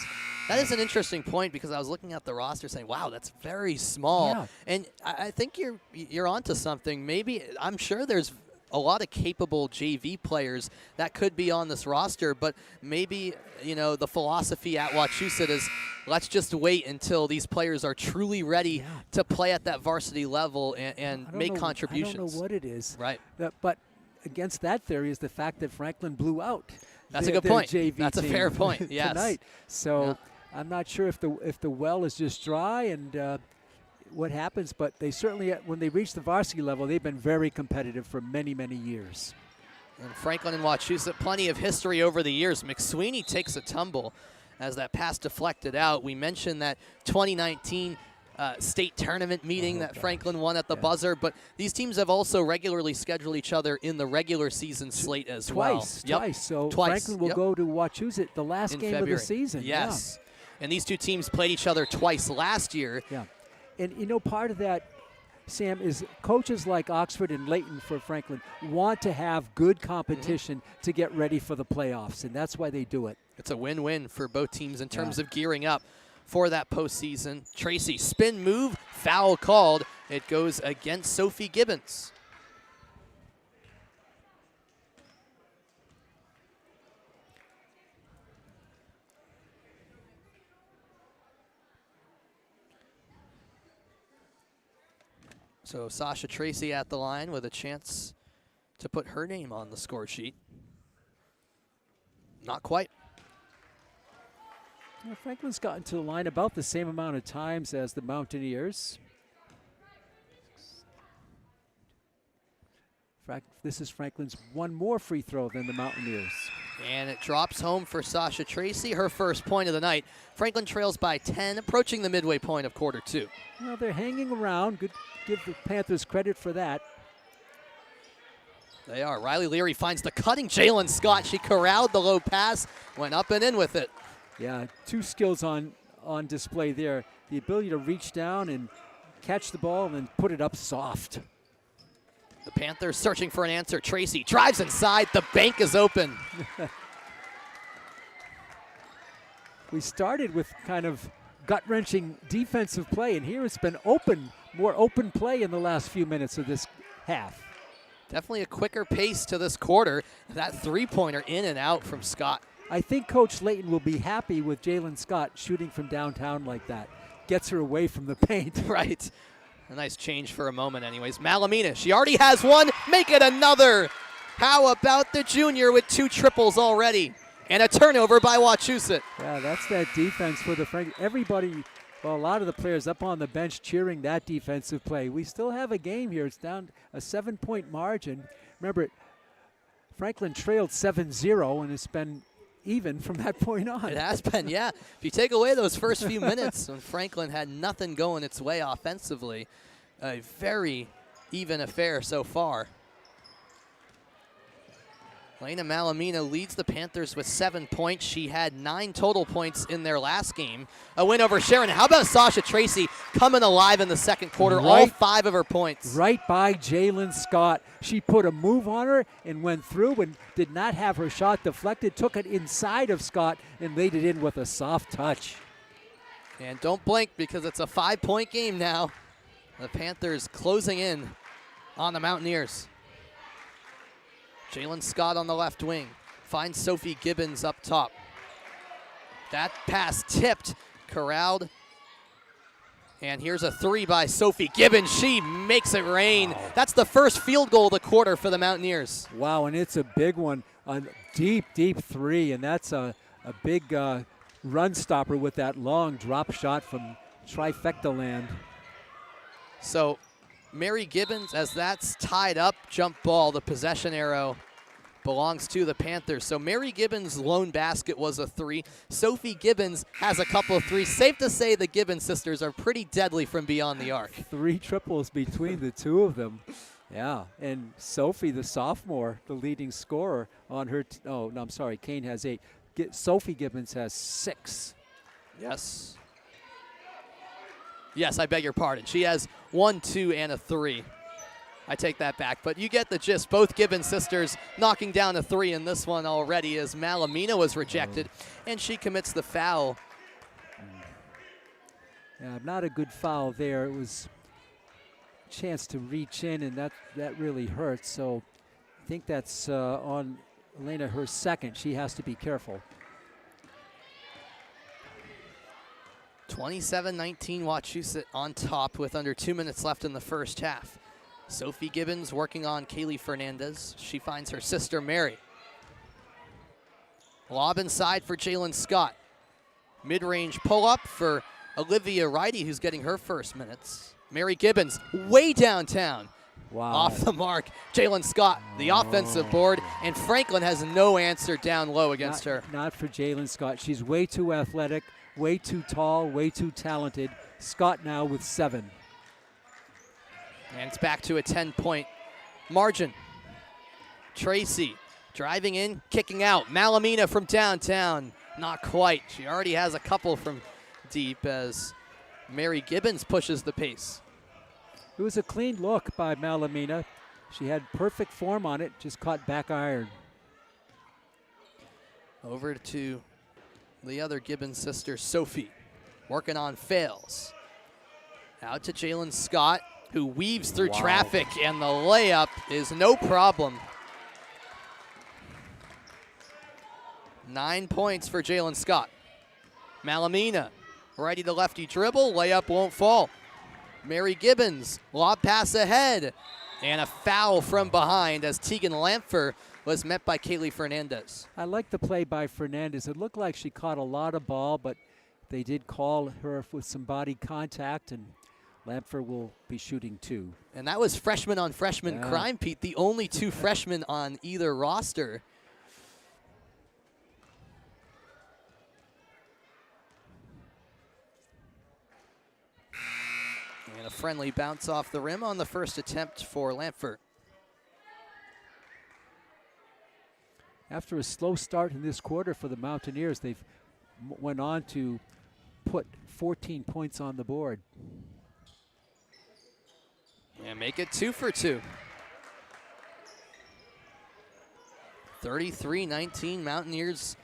[SPEAKER 1] That is an interesting point because I was looking at the roster saying, wow, that's very small.
[SPEAKER 2] Yeah.
[SPEAKER 1] And I think you're onto something. Maybe, I'm sure there's a lot of capable JV players that could be on this roster, but maybe, you know, the philosophy at Wachusett is let's just wait until these players are truly ready to play at that varsity level and make contributions.
[SPEAKER 2] I don't know what it is.
[SPEAKER 1] Right.
[SPEAKER 2] But against that theory is the fact that Franklin blew out.
[SPEAKER 1] That's a good point.
[SPEAKER 2] JV
[SPEAKER 1] That's a
[SPEAKER 2] team
[SPEAKER 1] fair point. Yes.
[SPEAKER 2] Tonight. So I'm not sure if the well is just dry and what happens, but they certainly, when they reach the varsity level, they've been very competitive for many, many years.
[SPEAKER 1] And Franklin and Wachusett, plenty of history over the years. McSweeney takes a tumble as that pass deflected out. We mentioned that 2019 state tournament meeting that Franklin won at the buzzer, but these teams have also regularly scheduled each other in the regular season slate as well.
[SPEAKER 2] Twice. So
[SPEAKER 1] Twice.
[SPEAKER 2] Franklin will go to Wachusett the last game
[SPEAKER 1] February
[SPEAKER 2] of the season.
[SPEAKER 1] Yes. And these two teams played each other twice last year.
[SPEAKER 2] Yeah. And, you know, part of that, Sam, is coaches like Oxford and Leighton for Franklin want to have good competition to get ready for the playoffs, and that's why they do it.
[SPEAKER 1] It's a win-win for both teams in terms of gearing up for that postseason. Tracy, spin move, foul called. It goes against Sophie Gibbons. So Sasha Tracy at the line with a chance to put her name on the score sheet. Not quite.
[SPEAKER 2] Well, Franklin's gotten to the line about the same amount of times as the Mountaineers. This is Franklin's one more free throw than the Mountaineers.
[SPEAKER 1] And it drops home for Sasha Tracy, her first point of the night. Franklin trails by 10, approaching the midway point of quarter 2.
[SPEAKER 2] Well, they're hanging around. Good, give the Panthers credit for that.
[SPEAKER 1] They are. Riley Leary finds the cutting Jalen Scott. She corralled the low pass, went up and in with it.
[SPEAKER 2] Yeah, 2 skills on display there. The ability to reach down and catch the ball and then put it up soft.
[SPEAKER 1] The Panthers searching for an answer. Tracy drives inside. The bank is open.
[SPEAKER 2] We started with kind of gut-wrenching defensive play, and here it's been more open play in the last few minutes of this half.
[SPEAKER 1] Definitely a quicker pace to this quarter. That three-pointer in and out from Scott.
[SPEAKER 2] I think Coach Leighton will be happy with Jalen Scott shooting from downtown like that. Gets her away from the paint.
[SPEAKER 1] Right. A nice change for a moment anyways. Malamina, she already has one. Make it another. How about the junior with 2 triples already? And a turnover by Wachusett.
[SPEAKER 2] Yeah, that's that defense for the Frank. Everybody, well, a lot of the players up on the bench cheering that defensive play. We still have a game here. It's down a 7-point margin. Remember, Franklin trailed 7-0, and it's been even from that point on.
[SPEAKER 1] It has been, yeah. If you take away those first few minutes when Franklin had nothing going its way offensively, a very even affair so far. Lena Malamina leads the Panthers with 7 points. She had 9 total points in their last game. A win over Sharon. How about Sasha Tracy coming alive in the second quarter? All 5 of her points.
[SPEAKER 2] Right by Jalen Scott. She put a move on her and went through and did not have her shot deflected. Took it inside of Scott and laid it in with a soft touch.
[SPEAKER 1] And don't blink because it's a 5-point game now. The Panthers closing in on the Mountaineers. Jalen Scott on the left wing. Finds Sophie Gibbons up top. That pass tipped, corralled. And here's a 3 by Sophie Gibbons. She makes it rain. Wow. That's the first field goal of the quarter for the Mountaineers.
[SPEAKER 2] Wow, and it's a big one. A deep, deep 3, and that's a big run stopper with that long drop shot from trifecta land.
[SPEAKER 1] So Mary Gibbons, as that's tied up, jump ball, the possession arrow belongs to the Panthers. So Mary Gibbons' lone basket was a 3. Sophie Gibbons has a couple of 3s. Safe to say the Gibbons sisters are pretty deadly from beyond the arc.
[SPEAKER 2] 3 triples between the 2 of them. Yeah, and Sophie, the sophomore, the leading scorer on her. Oh, no, I'm sorry. Kane has 8. Sophie Gibbons has 6.
[SPEAKER 1] Yes. Yes, I beg your pardon. She has 1, 2, and a 3. I take that back, but you get the gist. Both Gibbons sisters knocking down a 3 in this one already as Malamina was rejected, and she commits the foul.
[SPEAKER 2] Yeah, not a good foul there. It was a chance to reach in, and that really hurts. So I think that's on Elena, her second. She has to be careful.
[SPEAKER 1] 27-19 Wachusett on top with under 2 minutes left in the first half. Sophie Gibbons working on Kaylee Fernandez. She finds her sister Mary. Lob inside for Jalen Scott. Mid-range pull-up for Olivia Righty, who's getting her first minutes. Mary Gibbons way downtown.
[SPEAKER 2] Wow.
[SPEAKER 1] Off the mark. Jalen Scott, the offensive board, and Franklin has no answer down low against her.
[SPEAKER 2] Not for Jalen Scott. She's way too athletic, way too tall, way too talented. Scott now with 7.
[SPEAKER 1] And it's back to a 10-point margin. Tracy driving in, kicking out. Malamina from downtown. Not quite. She already has a couple from deep as Mary Gibbons pushes the pace.
[SPEAKER 2] It was a clean look by Malamina. She had perfect form on it, just caught back iron.
[SPEAKER 1] Over to the other Gibbons sister, Sophie, working on fails. Out to Jalen Scott, who weaves through traffic, and the layup is no problem. 9 points for Jalen Scott. Malamina, righty to lefty dribble, layup won't fall. Mary Gibbons, lob pass ahead, and a foul from behind as Tegan Lampfer was met by Kaylee Fernandez.
[SPEAKER 2] I like the play by Fernandez. It looked like she caught a lot of ball, but they did call her with some body contact, and Lampfer will be shooting 2.
[SPEAKER 1] And that was freshman on freshman crime, Pete, the only 2 freshmen on either roster. And a friendly bounce off the rim on the first attempt for Lampfer.
[SPEAKER 2] After a slow start in this quarter for the Mountaineers, they've went on to put 14 points on the board.
[SPEAKER 1] And make it 2 for 2. 33-19 Mountaineers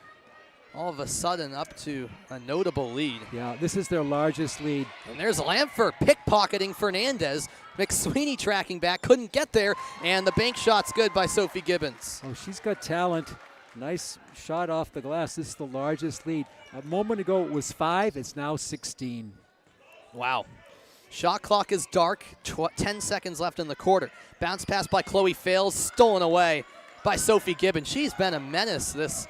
[SPEAKER 1] all of a sudden up to a notable lead.
[SPEAKER 2] Yeah, this is their largest lead.
[SPEAKER 1] And there's Lampfer pickpocketing Fernandez. McSweeney tracking back, couldn't get there, and the bank shot's good by Sophie Gibbons.
[SPEAKER 2] Oh, she's got talent. Nice shot off the glass. This is the largest lead. A moment ago it was 5, it's now 16.
[SPEAKER 1] Wow. Shot clock is dark, 10 seconds left in the quarter. Bounce pass by Chloe Fales, stolen away by Sophie Gibbons. She's been a menace this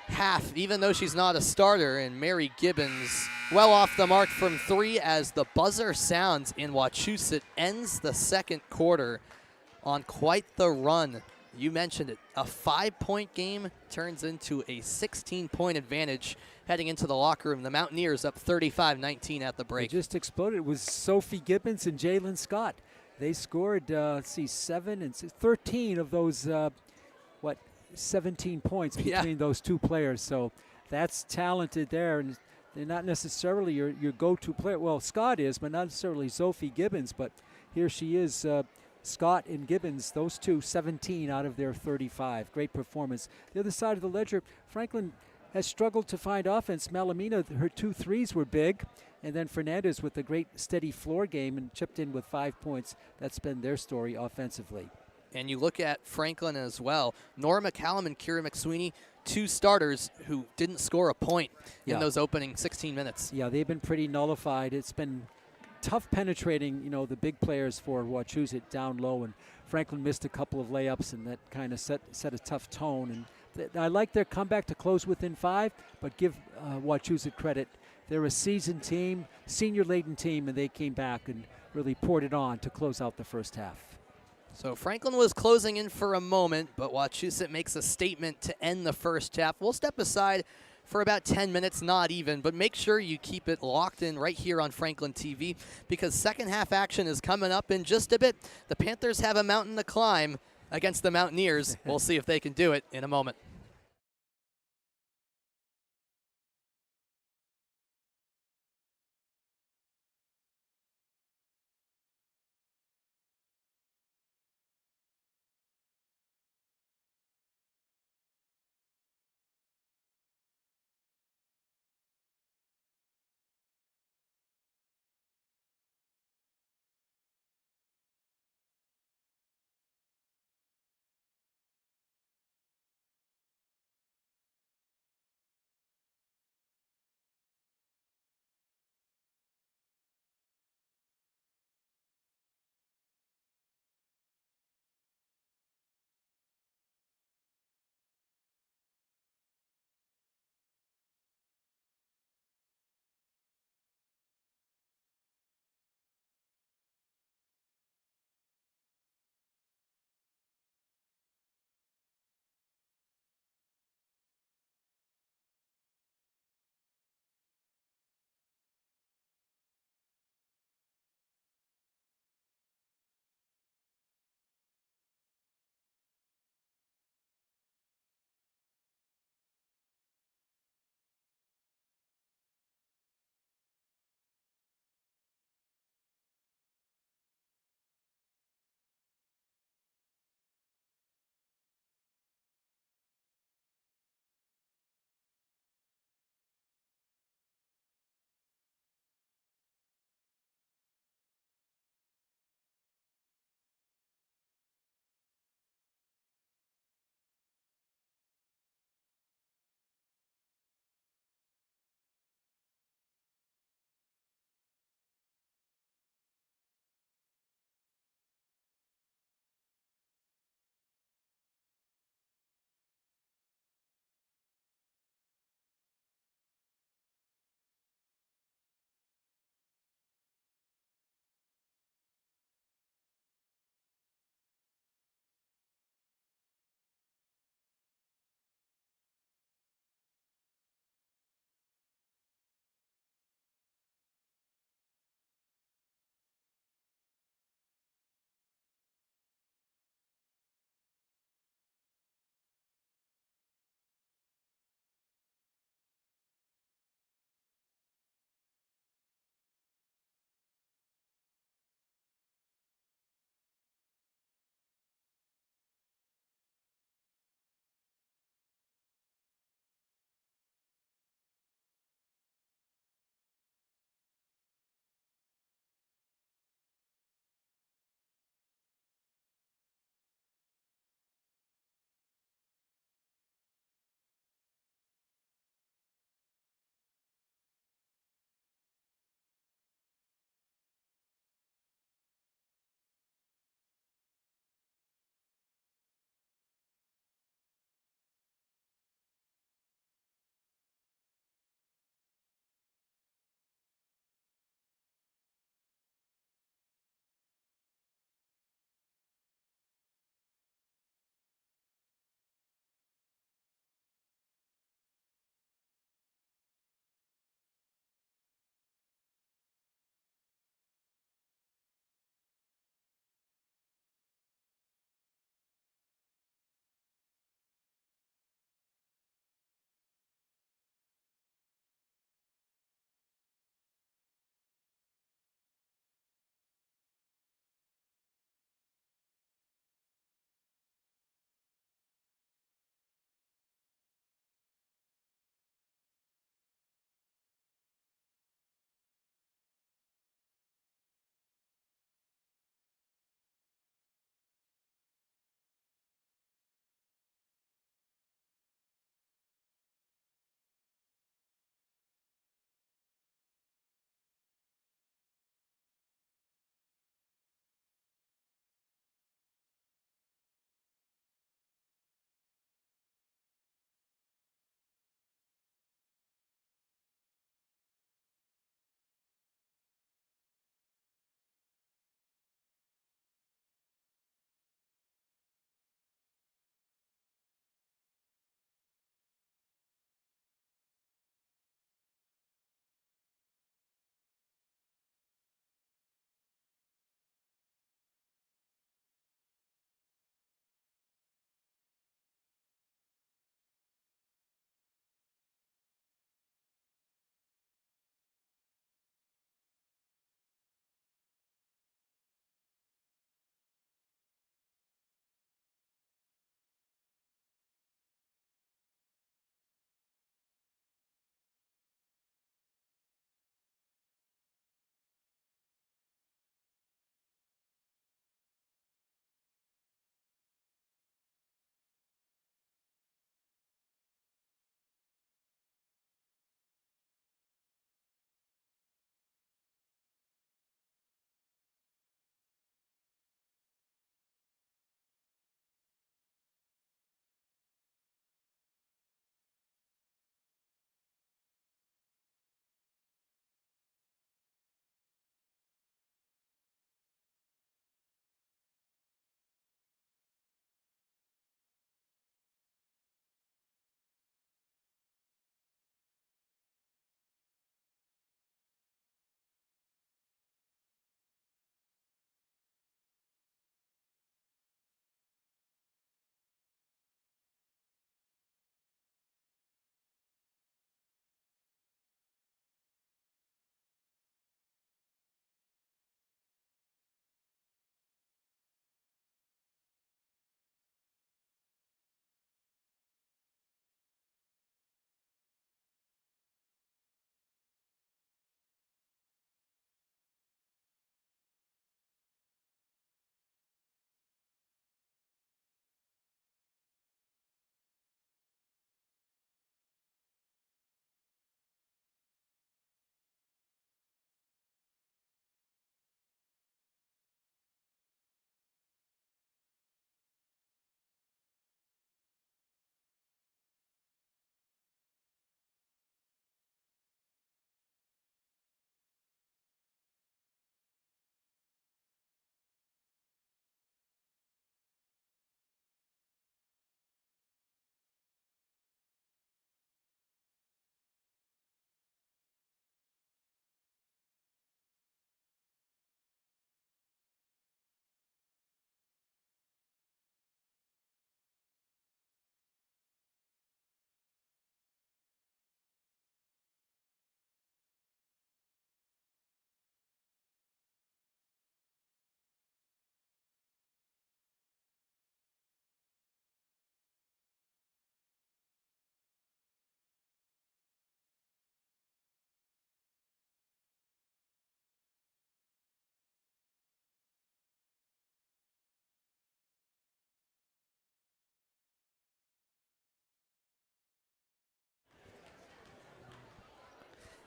[SPEAKER 1] half, even though she's not a starter, and Mary Gibbons well off the mark from 3 as the buzzer sounds in Wachusett ends the second quarter on quite the run. You mentioned it, a 5-point game turns into a 16-point advantage heading into the locker room. The Mountaineers up 35-19 at the break.
[SPEAKER 2] It just exploded. It was Sophie Gibbons and Jalen Scott. They scored, 7 and 13 of those, 17 points between those 2 players. So that's talented there, and they're not necessarily your go-to player. Well, Scott is, but not necessarily Sophie Gibbons, but here she is, Scott and Gibbons, those 2, 17 out of their 35. Great performance. The other side of the ledger, Franklin has struggled to find offense. Malamina, her 2 threes were big, and then Fernandez with a great steady floor game and chipped in with 5 points. That's been their story offensively.
[SPEAKER 1] And you look at Franklin as well. Nora McCallum and Kira McSweeney, 2 starters who didn't score a point in those opening 16 minutes.
[SPEAKER 2] Yeah, they've been pretty nullified. It's been tough penetrating, the big players for Wachusett down low, and Franklin missed a couple of layups, and that kind of set a tough tone. And I like their comeback to close within 5, but give Wachusett credit. They're a seasoned team, senior-laden team, and they came back and really poured it on to close out the first half.
[SPEAKER 1] So Franklin was closing in for a moment, but Wachusett makes a statement to end the first half. We'll step aside for about 10 minutes, not even, but make sure you keep it locked in right here on Franklin TV, because second half action is coming up in just a bit. The Panthers have a mountain to climb against the Mountaineers. We'll see if they can do it in a moment.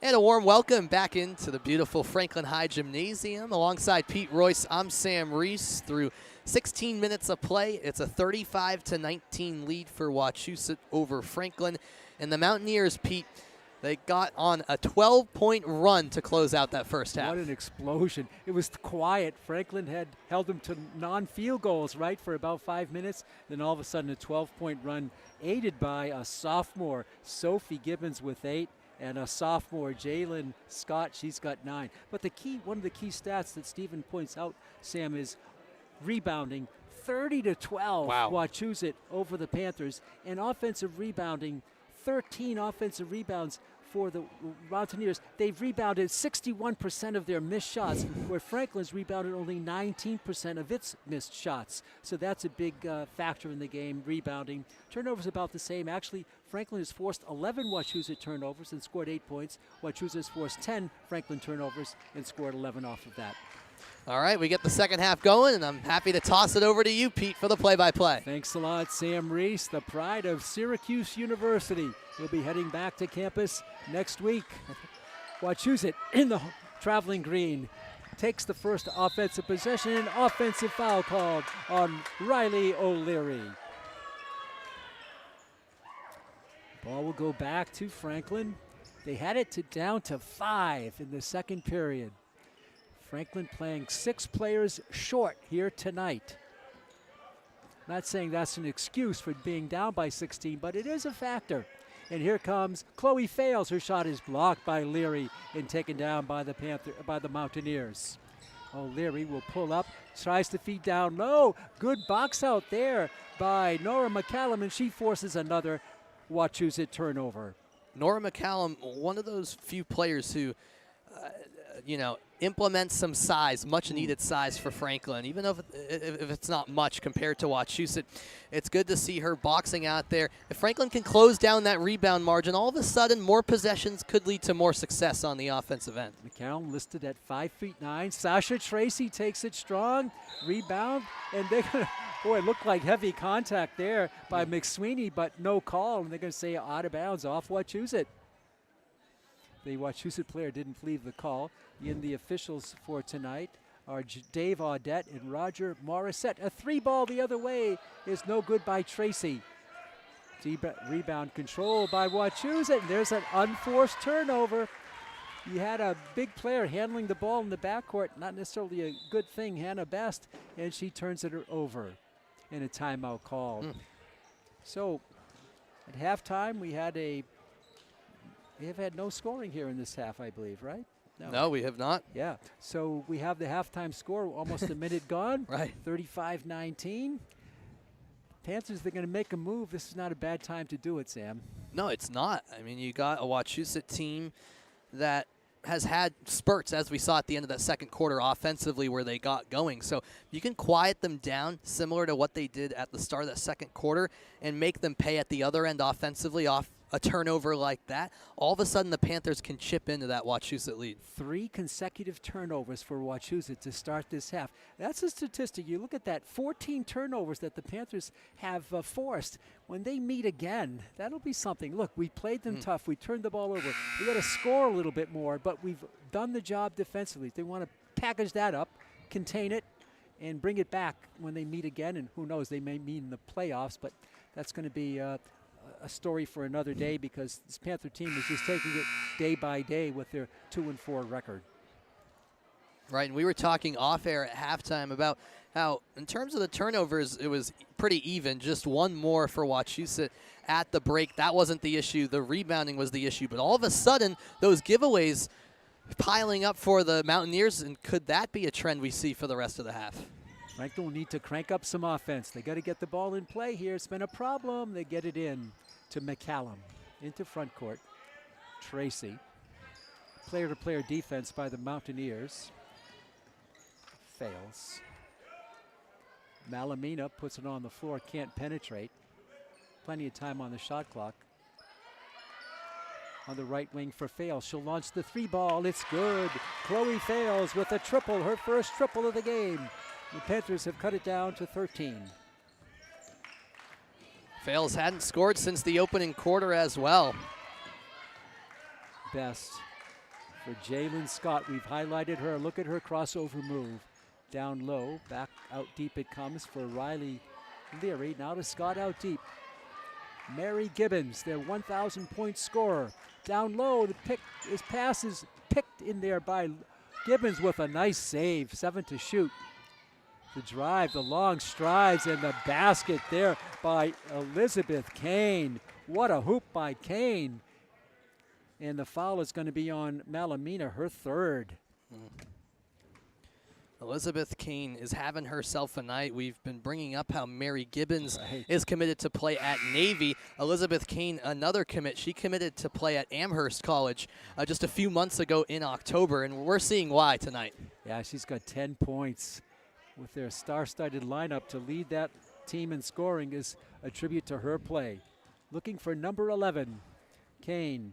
[SPEAKER 1] And a warm welcome back into the beautiful Franklin High Gymnasium. Alongside Pete Royce, I'm Sam Reese. Through 16 minutes of play, it's a 35-19 lead for Wachusett over Franklin. And the Mountaineers, Pete, they got on a 12-point run to close out that first half.
[SPEAKER 2] What an explosion. It was quiet. Franklin had held them to non-field goals, right, for about 5 minutes. Then all of a sudden a 12-point run aided by a sophomore, Sophie Gibbons, with 8. And a sophomore, Jalen Scott, she's got 9. But one of the key stats that Stephen points out, Sam, is rebounding. 30-12,
[SPEAKER 1] wow.
[SPEAKER 2] Wachusett over the Panthers. And offensive rebounding, 13 offensive rebounds for the Mountaineers. They've rebounded 61% of their missed shots, where Franklin's rebounded only 19% of its missed shots. So that's a big factor in the game, rebounding. Turnovers about the same. Actually, Franklin has forced 11 Wachusett turnovers and scored 8 points. Wachusett has forced 10 Franklin turnovers and scored 11 off of that.
[SPEAKER 1] All right, we get the second half going, and I'm happy to toss it over to you, Pete, for the play-by-play.
[SPEAKER 2] Thanks a lot, Sam Reese, the pride of Syracuse University. We'll be heading back to campus next week. Wachusett in the traveling green takes the first offensive possession, an offensive foul called on Riley O'Leary. Ball will go back to Franklin. They had it down to 5 in the second period. Franklin playing 6 players short here tonight. Not saying that's an excuse for being down by 16, but it is a factor. And here comes Chloe Fales. Her shot is blocked by Leary and taken down by the Mountaineers. O'Leary will pull up, tries to feed down low. Good box out there by Nora McCallum, and she forces another Wachusett turnover.
[SPEAKER 1] Nora McCallum, one of those few players who, implements some size, much needed size for Franklin. Even if it's not much compared to Wachusett, it's good to see her boxing out there. If Franklin can close down that rebound margin, all of a sudden more possessions could lead to more success on the offensive end.
[SPEAKER 2] McCallum listed at 5'9". Sasha Tracy takes it strong, rebound, and they're gonna, boy, it looked like heavy contact there by McSweeney, but no call, and they're gonna say out of bounds off Wachusett. The Wachusett player didn't leave the call. In the officials for tonight are Dave Audette and Roger Morissette. A 3-ball the other way is no good by Tracy. Rebound control by Wachusett. And there's an unforced turnover. You had a big player handling the ball in the backcourt. Not necessarily a good thing, Hannah Best, and she turns it over in a timeout call. So at halftime, we have had no scoring here in this half, I believe, right?
[SPEAKER 1] No, we have not.
[SPEAKER 2] Yeah, so we have the halftime score, almost a minute gone.
[SPEAKER 1] Right.
[SPEAKER 2] 35-19. Panthers, they're going to make a move. This is not a bad time to do it, Sam.
[SPEAKER 1] No, it's not. I mean, you got a Wachusett team that has had spurts, as we saw at the end of that second quarter offensively, where they got going. So you can quiet them down, similar to what they did at the start of that second quarter, and make them pay at the other end offensively off a turnover like that. All of a sudden, the Panthers can chip into that Wachusett lead. 3
[SPEAKER 2] consecutive turnovers for Wachusett to start this half. That's a statistic. You look at that, 14 turnovers that the Panthers have forced. When they meet again, that'll be something. Look, we played them tough. We turned the ball over. We got to score a little bit more, but we've done the job defensively. They want to package that up, contain it, and bring it back when they meet again. And who knows, they may meet in the playoffs, but that's going to be a story for another day, because this Panther team is just taking it day by day with their 2-4 record.
[SPEAKER 1] Right, and we were talking off air at halftime about how, in terms of the turnovers, it was pretty even. Just one more for Wachusett at the break. That wasn't the issue. The rebounding was the issue. But all of a sudden, those giveaways piling up for the Mountaineers, and could that be a trend we see for the rest of the half?
[SPEAKER 2] Franklin will need to crank up some offense. They got to get the ball in play here. It's been a problem. They get it in to McCallum into front court. Tracy. Player-to-player defense by the Mountaineers. Fails. Malamina puts it on the floor, can't penetrate. Plenty of time on the shot clock. On the right wing for Fales. She'll launch the 3-ball. It's good. Chloe Fales with a triple, her first triple of the game. The Panthers have cut it down to 13.
[SPEAKER 1] Fales hadn't scored since the opening quarter as well.
[SPEAKER 2] Best for Jalen Scott. We've highlighted her. Look at her crossover move. Down low, back out deep it comes for Riley Leary. Now to Scott out deep. Mary Gibbons, their 1,000-point scorer. Down low, his pass is picked in there by Gibbons with a nice save. 7 to shoot. The drive, the long strides, and the basket there by Elizabeth Kane. What a hoop by Kane. And the foul is going to be on Malamina, her third.
[SPEAKER 1] Elizabeth Kane is having herself a night. We've been bringing up how Mary Gibbons is committed to play at Navy. Elizabeth Kane, another commit. She committed to play at Amherst College just a few months ago in October, and we're seeing why tonight.
[SPEAKER 2] Yeah, she's got 10 points. With their star-studded lineup to lead that team in scoring is a tribute to her play. Looking for number 11, Kane,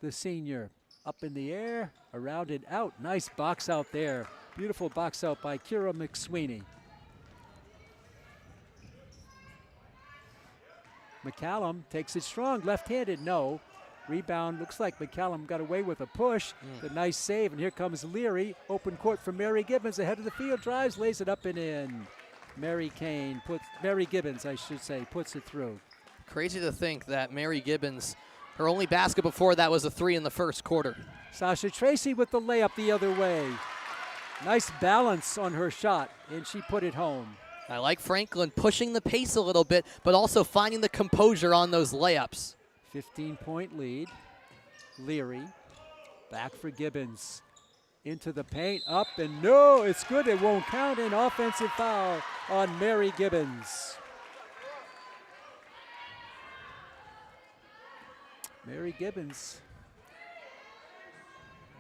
[SPEAKER 2] the senior. Up in the air, around and out. Nice box out there. Beautiful box out by Kira McSweeney. McCallum takes it strong, left-handed, no. Rebound, looks like McCallum got away with a push. The nice save, and here comes Leary. Open court for Mary Gibbons, ahead of the field, drives, lays it up and in. Mary Gibbons, I should say, puts it through.
[SPEAKER 1] Crazy to think that Mary Gibbons, her only basket before that was a 3 in the first quarter.
[SPEAKER 2] Sasha Tracy with the layup the other way. Nice balance on her shot, and she put it home.
[SPEAKER 1] I like Franklin pushing the pace a little bit, but also finding the composure on those layups.
[SPEAKER 2] 15-point lead. Leary back for Gibbons. Into the paint, up, and no, it's good. It won't count. An offensive foul on Mary Gibbons. Mary Gibbons.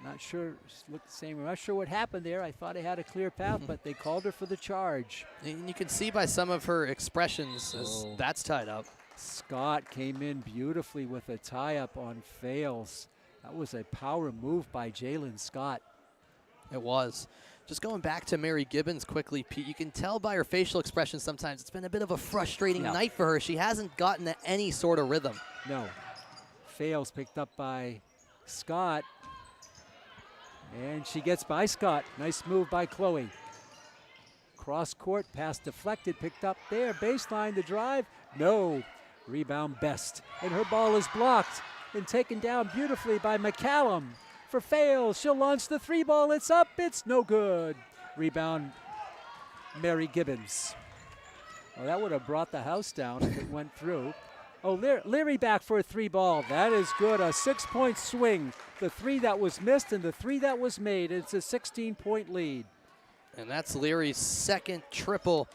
[SPEAKER 2] Not sure, looked the same. I'm not sure what happened there. I thought I had a clear path, but they called her for the charge.
[SPEAKER 1] And you can see by some of her expressions as that's tied up.
[SPEAKER 2] Scott came in beautifully with a tie-up on Fails. That was a power move by Jalen Scott.
[SPEAKER 1] It was. Just going back to Mary Gibbons quickly, Pete, you can tell by her facial expressions sometimes it's been a bit of a frustrating night for her. She hasn't gotten to any sort of rhythm.
[SPEAKER 2] No. Fails picked up by Scott. And she gets by Scott. Nice move by Chloe. Cross court, pass deflected, picked up there. Baseline, the drive. No. Rebound Best. And her ball is blocked and taken down beautifully by McCallum. For Fails, she'll launch the three ball. It's up, it's no good. Rebound, Mary Gibbons. Well, that would have brought the house down if it went through. Oh, Leary back for a three ball. That is good, a 6-point swing. The three that was missed and the three that was made. It's a 16-point lead.
[SPEAKER 1] And that's Leary's second triple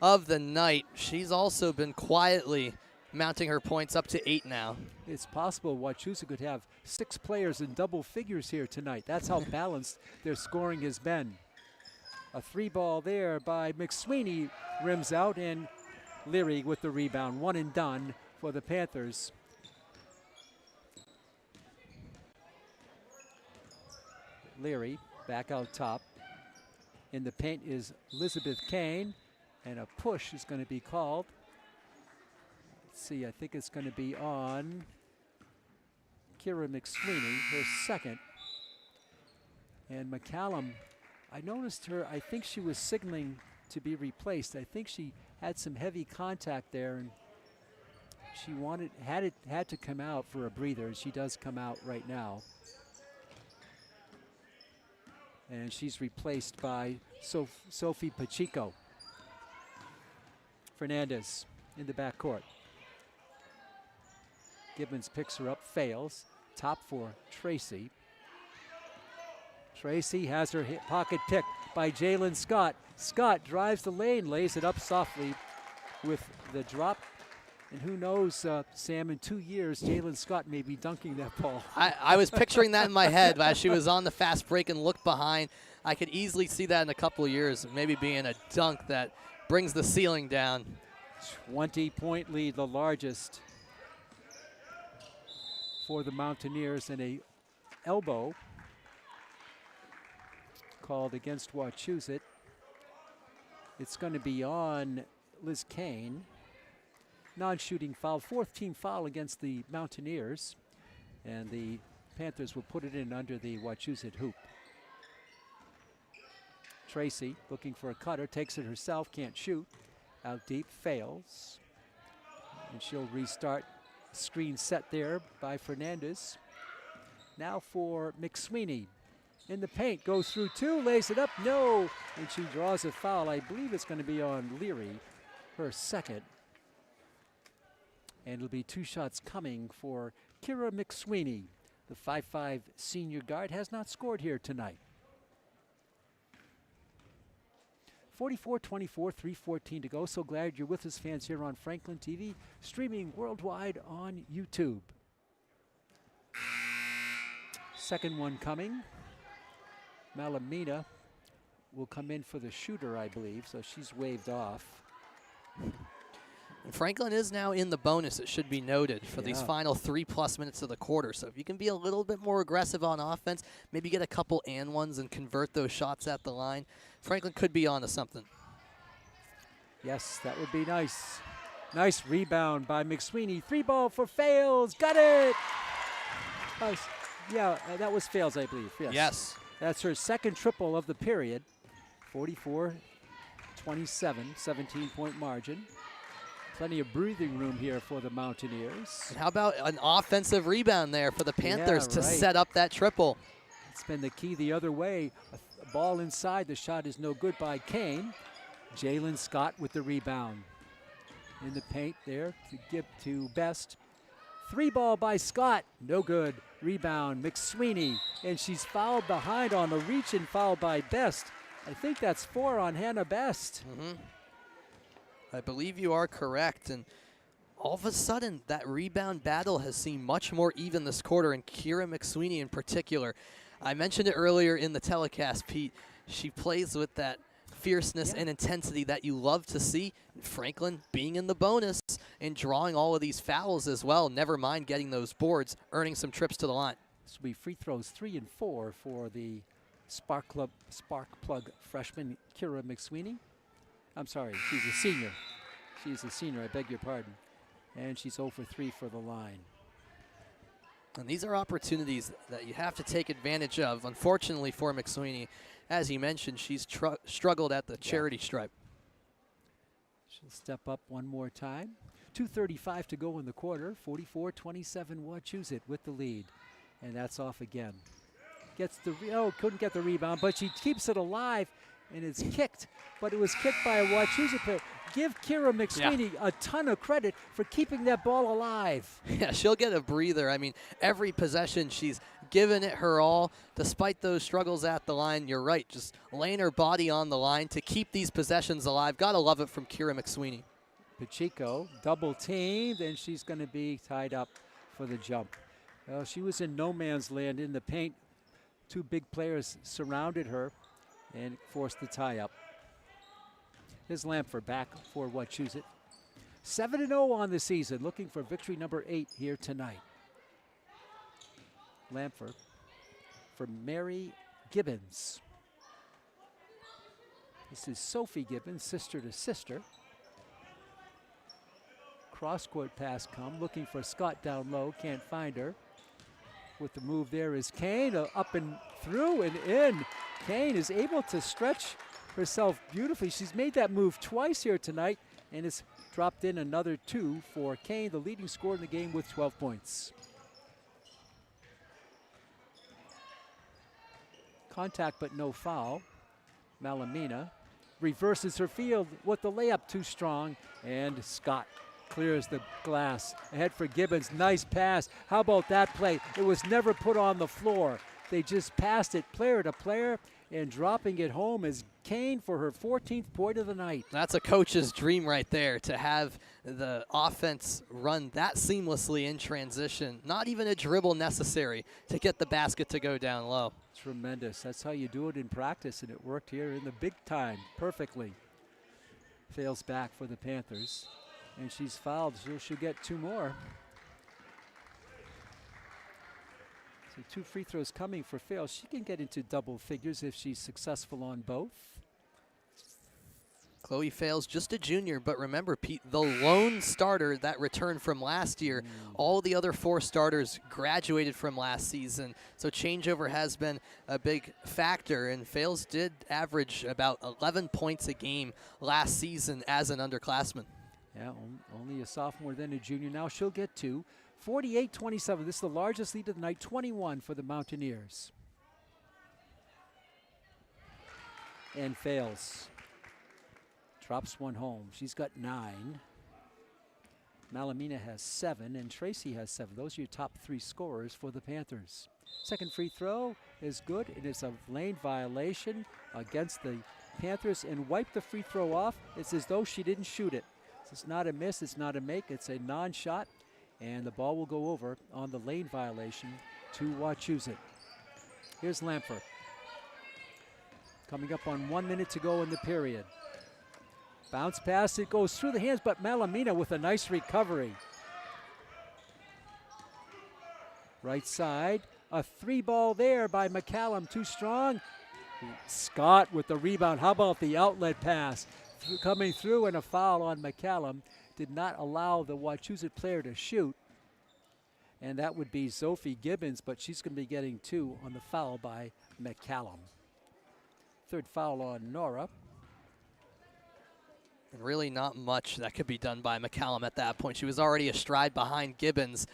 [SPEAKER 1] of the night. She's also been quietly mounting her points up to 8 now.
[SPEAKER 2] It's possible Wachusett could have 6 players in double figures here tonight. That's how balanced their scoring has been. A three ball there by McSweeney, rims out, and Leary with the rebound. One and done for the Panthers. Leary back out top. In the paint is Elizabeth Kane, and a push is going to be called. Let's see, I think it's going to be on Kira McSweeney, her second. And McCallum, I noticed her, I think she was signaling to be replaced. I think she had some heavy contact there, and she had to come out for a breather, and she does come out right now. And she's replaced by Sophie Pacheco. Fernandez in the backcourt. Gibbons picks her up, Fails. Top for Tracy. Tracy has her pocket picked by Jalen Scott. Scott drives the lane, lays it up softly with the drop. And who knows, Sam, in 2 years, Jalen Scott may be dunking that ball.
[SPEAKER 1] I was picturing that in my head as she was on the fast break and looked behind. I could easily see that in a couple of years, maybe being a dunk that brings the ceiling down.
[SPEAKER 2] 20-point lead, the largest for the Mountaineers, and a elbow called against Wachusett. It's going to be on Liz Kane. Non-shooting foul, 4th team foul against the Mountaineers. And the Panthers will put it in under the Wachusett hoop. Tracy looking for a cutter, takes it herself, can't shoot. Out deep, fails. And she'll restart. Screen set there by Fernandez. Now for McSweeney. In the paint, goes through two, lays it up, no! And she draws a foul. I believe it's going to be on Leary, her second. And it'll be 2 shots coming for Kira McSweeney. The 5'5" senior guard has not scored here tonight. 44-24, 3:14 to go. So glad you're with us, fans, here on Franklin TV, streaming worldwide on YouTube. Second one coming. Malamina will come in for the shooter, I believe, so she's waved off.
[SPEAKER 1] And Franklin is now in the bonus, it should be noted, for these final 3+ minutes of the quarter. So if you can be a little bit more aggressive on offense, maybe get a couple and ones and convert those shots at the line, Franklin could be onto something.
[SPEAKER 2] Yes, that would be nice. Nice rebound by McSweeney. 3-ball for Fails. Got it! That was Fails, I believe.
[SPEAKER 1] Yes.
[SPEAKER 2] That's her second triple of the period. 44-27, 17-point margin. Plenty of breathing room here for the Mountaineers.
[SPEAKER 1] And how about an offensive rebound there for the Panthers to set up that triple?
[SPEAKER 2] It's been the key the other way. A ball inside, the shot is no good by Kane. Jalen Scott with the rebound. In the paint there to give to Best. 3-ball by Scott, no good. Rebound, McSweeney, and she's fouled behind on a reach and fouled by Best. I think that's 4 on Hannah Best.
[SPEAKER 1] I believe you are correct, and all of a sudden that rebound battle has seemed much more even this quarter, and Kira McSweeney in particular. I mentioned it earlier in the telecast, Pete. She plays with that fierceness and intensity that you love to see. Franklin being in the bonus and drawing all of these fouls as well, never mind getting those boards, earning some trips to the line.
[SPEAKER 2] This will be free throws 3 and 4 for the Spark Plug freshman Kira McSweeney. I'm sorry, she's a senior. She's a senior, I beg your pardon. And she's 0 for 3 for the line.
[SPEAKER 1] And these are opportunities that you have to take advantage of. Unfortunately for McSweeney, as you mentioned, she's struggled at the charity stripe.
[SPEAKER 2] She'll step up one more time. 2:35 to go in the quarter. 44-27 Wachusett with the lead. And that's off again. Gets the, couldn't get the rebound, but she keeps it alive. And it's kicked, but it was kicked by a Wachusett player. Give Kira McSweeney a ton of credit for keeping that ball alive.
[SPEAKER 1] Yeah, she'll get a breather. I mean, every possession she's given it her all, despite those struggles at the line. You're right, just laying her body on the line to keep these possessions alive. Gotta love it from Kira McSweeney.
[SPEAKER 2] Pacheco double teamed, and she's going to be tied up for the jump. Well, she was in no man's land in the paint. 2 big players surrounded her and forced the tie-up. Here's Lampford back for Wachusett. 7-0 on the season, looking for victory number 8 here tonight. Lampford for Mary Gibbons. This is Sophie Gibbons, sister to sister. Cross-court pass come, looking for Scott down low, can't find her. With the move there is Kane, up and through and in. Kane is able to stretch herself beautifully. She's made that move twice here tonight, and it's dropped in another 2 for Kane, the leading scorer in the game with 12 points. Contact but no foul. Malamina reverses her field with the layup too strong, and Scott clears the glass. Ahead for Gibbons, nice pass. How about that play? It was never put on the floor. They just passed it player to player, and dropping it home is Kane for her 14th point of the night.
[SPEAKER 1] That's a coach's dream right there, to have the offense run that seamlessly in transition. Not even a dribble necessary to get the basket to go down low.
[SPEAKER 2] Tremendous. That's how you do it in practice, and it worked here in the big time perfectly. Fails back for the Panthers, and she's fouled, so she'll get 2 more. So 2 free throws coming for Fails. She can get into double figures if she's successful on both.
[SPEAKER 1] Chloe Fales, just a junior, but remember, Pete, the lone starter that returned from last year, all the other 4 starters graduated from last season, so changeover has been a big factor, and Fales did average about 11 points a game last season as an underclassman.
[SPEAKER 2] Yeah, only a sophomore, then a junior. Now she'll get 2. 48-27, this is the largest lead of the night, 21 for the Mountaineers. And Fales drops one home. She's got 9. Malamina has 7, and Tracy has 7. Those are your top 3 scorers for the Panthers. Second free throw is good. It is a lane violation against the Panthers, and wipe the free throw off. It's as though she didn't shoot it. It's not a miss, it's not a make, it's a non-shot, and the ball will go over on the lane violation to Wachusett. Here's Lampher. Coming up on 1 minute to go in the period. Bounce pass, it goes through the hands, but Malamina with a nice recovery. Right side, a 3-ball there by McCallum, too strong. Scott with the rebound. How about the outlet pass? Coming through, and a foul on McCallum. Did not allow the Wachusett player to shoot. And that would be Sophie Gibbons, but she's going to be getting 2 on the foul by McCallum. Third foul on Nora.
[SPEAKER 1] Really not much that could be done by McCallum at that point. She was already a stride behind Gibbons.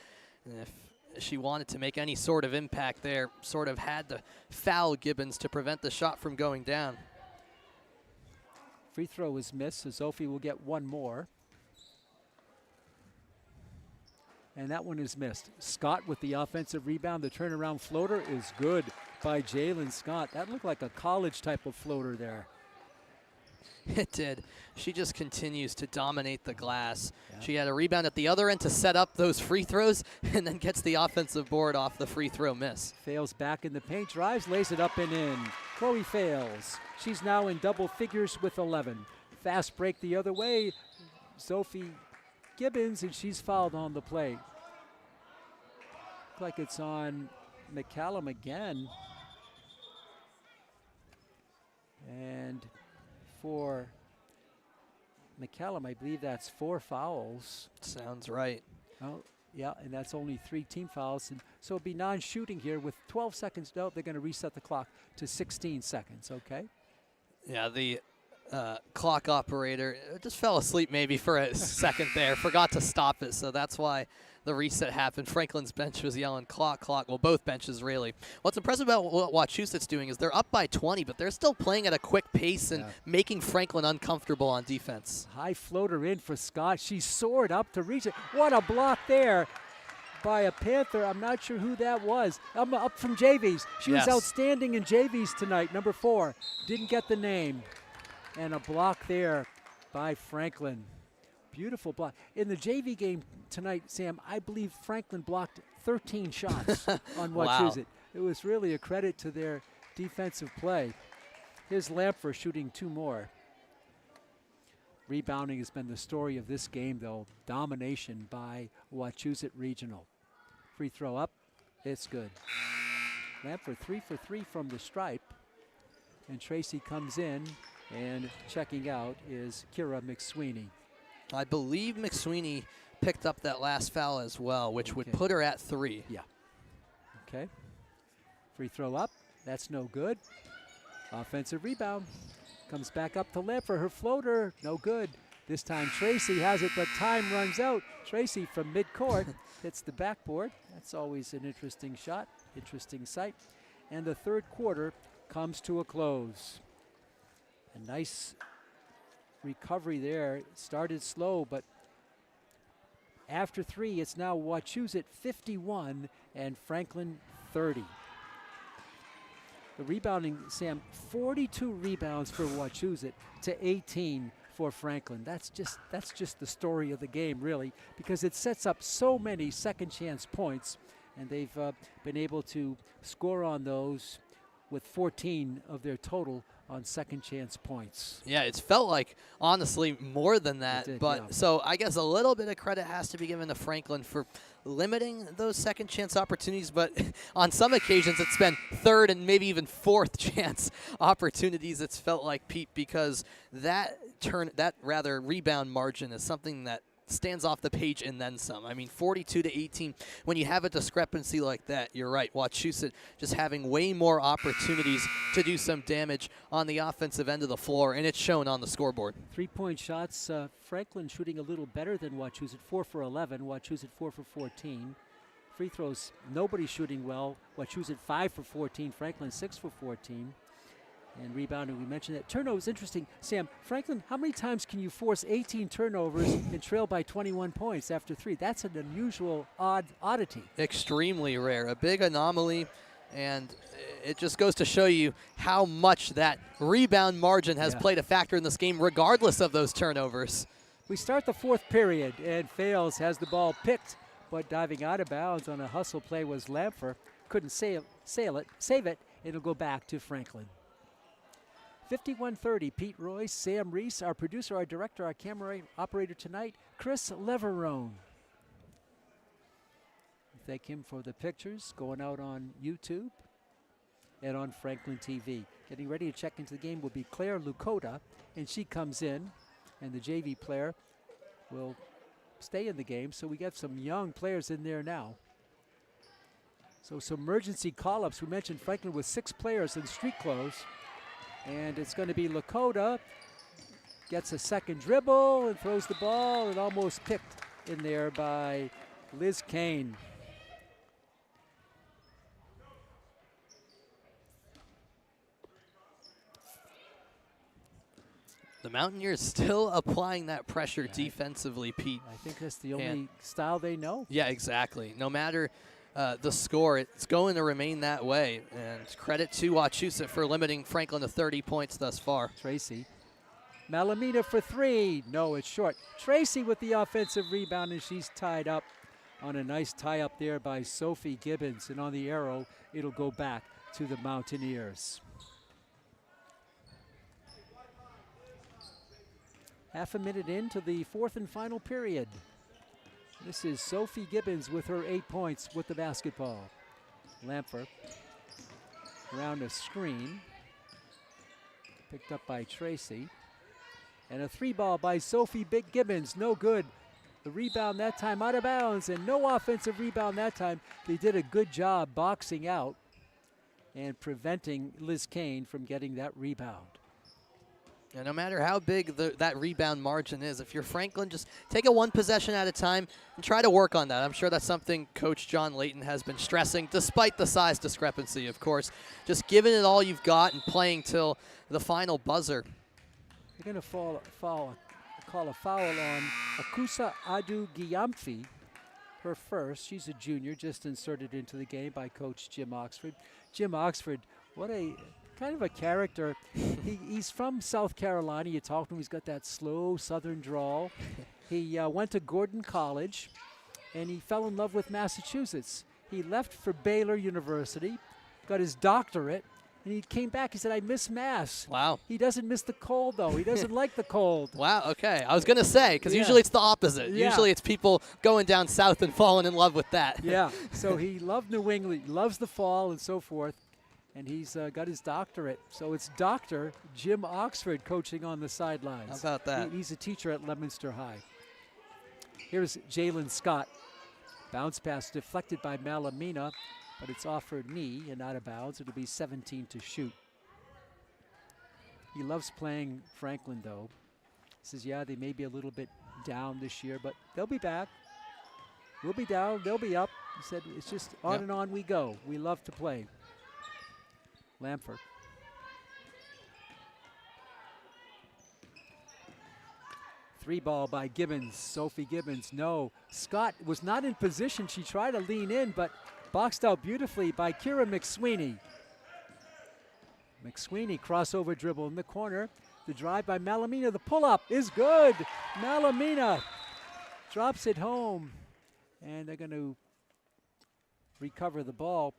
[SPEAKER 1] And if she wanted to make any sort of impact there, sort of had to foul Gibbons to prevent the shot from going down.
[SPEAKER 2] Free throw is missed, so Sophie will get 1 more. And that one is missed. Scott with the offensive rebound. The turnaround floater is good by Jalen Scott. That looked like a college type of floater there.
[SPEAKER 1] It did. She just continues to dominate the glass. Yeah. She had a rebound at the other end to set up those free throws, and then gets the offensive board off the free throw miss.
[SPEAKER 2] Fales back in the paint, drives, lays it up and in. Chloe Fales. She's now in double figures with 11. Fast break the other way. Sophie Gibbons, and she's fouled on the play. Looks like it's on McCallum again. And for McCallum, I believe that's 4 fouls.
[SPEAKER 1] Sounds right.
[SPEAKER 2] Oh, yeah, and that's only 3 team fouls. And so it'll be non-shooting here with 12 seconds. No, they're going to reset the clock to 16 seconds, okay?
[SPEAKER 1] Yeah, the clock operator just fell asleep maybe for a second there, forgot to stop it, so that's why the reset happened. Franklin's bench was yelling clock, clock. Well, both benches really. What's impressive about what Wachusett's doing is they're up by 20, but they're still playing at a quick pace and making Franklin uncomfortable on defense.
[SPEAKER 2] High floater in for Scott. She soared up to reach it. What a block there by a Panther. I'm not sure who that was. Up from JVs. She was outstanding in JVs tonight, number 4. Didn't get the name. And a block there by Franklin. Beautiful block. In the JV game tonight, Sam, I believe Franklin blocked 13 shots on Wachusett. It was really a credit to their defensive play. Here's Lampfer shooting 2 more. Rebounding has been the story of this game, though. Domination by Wachusett Regional. Free throw up. It's good. Lampfer 3 for 3 from the stripe. And Tracy comes in, and checking out is Kira McSweeney.
[SPEAKER 1] I believe McSweeney picked up that last foul as well, which would put her at 3.
[SPEAKER 2] Yeah. Okay. Free throw up. That's no good. Offensive rebound. Comes back up to Lampfer. Her floater, no good. This time Tracy has it, but time runs out. Tracy from midcourt hits the backboard. That's always an interesting shot, interesting sight. And the third quarter comes to a close. A nice recovery there. It started slow, but after 3, it's now Wachusett 51 and Franklin 30. The rebounding, Sam, 42 rebounds for Wachusett to 18 for Franklin. That's just the story of the game, really, because it sets up so many second chance points, and they've been able to score on those with 14 of their total on second chance points.
[SPEAKER 1] Yeah, it's felt like, honestly, more than that. So I guess a little bit of credit has to be given to Franklin for limiting those second chance opportunities, but on some occasions it's been third and maybe even fourth chance opportunities, it's felt like, Pete, because that rebound margin is something that stands off the page and then some. I mean, 42 to 18. When you have a discrepancy like that, you're right. Wachusett just having way more opportunities to do some damage on the offensive end of the floor, and it's shown on the scoreboard.
[SPEAKER 2] 3-point shots. Franklin shooting a little better than Wachusett, 4 for 11. Wachusett 4 for 14. Free throws, nobody shooting well. Wachusett 5 for 14. Franklin 6 for 14. And rebounding, we mentioned that. Turnovers, interesting. Sam, Franklin, how many times can you force 18 turnovers and trail by 21 points after 3? That's an unusual oddity.
[SPEAKER 1] Extremely rare. A big anomaly, and it just goes to show you how much that rebound margin has played a factor in this game, regardless of those turnovers.
[SPEAKER 2] We start the 4th period, and Fales has the ball picked, but diving out of bounds on a hustle play was Lampfer. Couldn't save it. It'll go back to Franklin. 51-30, Pete Royce, Sam Reese, our producer, our director, our camera operator tonight, Chris Leverone. Thank him for the pictures going out on YouTube and on Franklin TV. Getting ready to check into the game will be Claire Lukota, and she comes in, and the JV player will stay in the game, so we got some young players in there now. So some emergency call-ups. We mentioned Franklin with 6 players in street clothes. And it's going to be Lakota, gets a second dribble and throws the ball, and almost picked in there by Liz Kane.
[SPEAKER 1] The Mountaineers still applying that pressure defensively, Pete.
[SPEAKER 2] I think that's the only style they know.
[SPEAKER 1] Yeah, exactly. No matter the score, it's going to remain that way. And credit to Wachusett for limiting Franklin to 30 points thus far.
[SPEAKER 2] Tracy. Malamina for 3. No, it's short. Tracy with the offensive rebound, and she's tied up on a nice tie-up there by Sophie Gibbons. And on the arrow, it'll go back to the Mountaineers. Half a minute into the 4th and final period. This is Sophie Gibbons with her 8 points with the basketball. Lampfer around a screen. Picked up by Tracy. And a 3-ball by Sophie Big Gibbons. No good. The rebound that time out of bounds, and no offensive rebound that time. They did a good job boxing out and preventing Liz Kane from getting that rebound.
[SPEAKER 1] And no matter how big that rebound margin is, if you're Franklin, just take it 1 possession at a time and try to work on that. I'm sure that's something Coach John Layton has been stressing, despite the size discrepancy, of course. Just giving it all you've got and playing till the final buzzer.
[SPEAKER 2] They're going to call a foul on Akusa Adu Giamfi, her first. She's a junior, just inserted into the game by Coach Jim Oxford. Jim Oxford, what a kind of a character. He's from South Carolina. You talk to him, he's got that slow southern drawl. He went to Gordon College, and he fell in love with Massachusetts. He left for Baylor University, got his doctorate, and he came back. He said, I miss Mass.
[SPEAKER 1] Wow.
[SPEAKER 2] He doesn't miss the cold, though. He doesn't like the cold.
[SPEAKER 1] Wow, okay. I was going to say, because usually it's the opposite.
[SPEAKER 2] Yeah.
[SPEAKER 1] Usually it's people going down south and falling in love with that.
[SPEAKER 2] Yeah, so he loved New England, he loves the fall and so forth. And he's got his doctorate. So it's Dr. Jim Oxford coaching on the sidelines.
[SPEAKER 1] How about that?
[SPEAKER 2] He's a teacher at Leominster High. Here's Jalen Scott. Bounce pass deflected by Malamina, but it's off her knee and out of bounds. It'll be 17 to shoot. He loves playing Franklin, though. He says, yeah, they may be a little bit down this year, but they'll be back. We'll be down, they'll be up. He said, it's just on and on we go. We love to play. Lampfer. Three ball by Gibbons. Sophie Gibbons, no. Scott was not in position. She tried to lean in, but boxed out beautifully by Kira McSweeney. McSweeney crossover dribble in the corner. The drive by Malamina. The pull-up is good. Malamina drops it home. And they're going to recover the ball.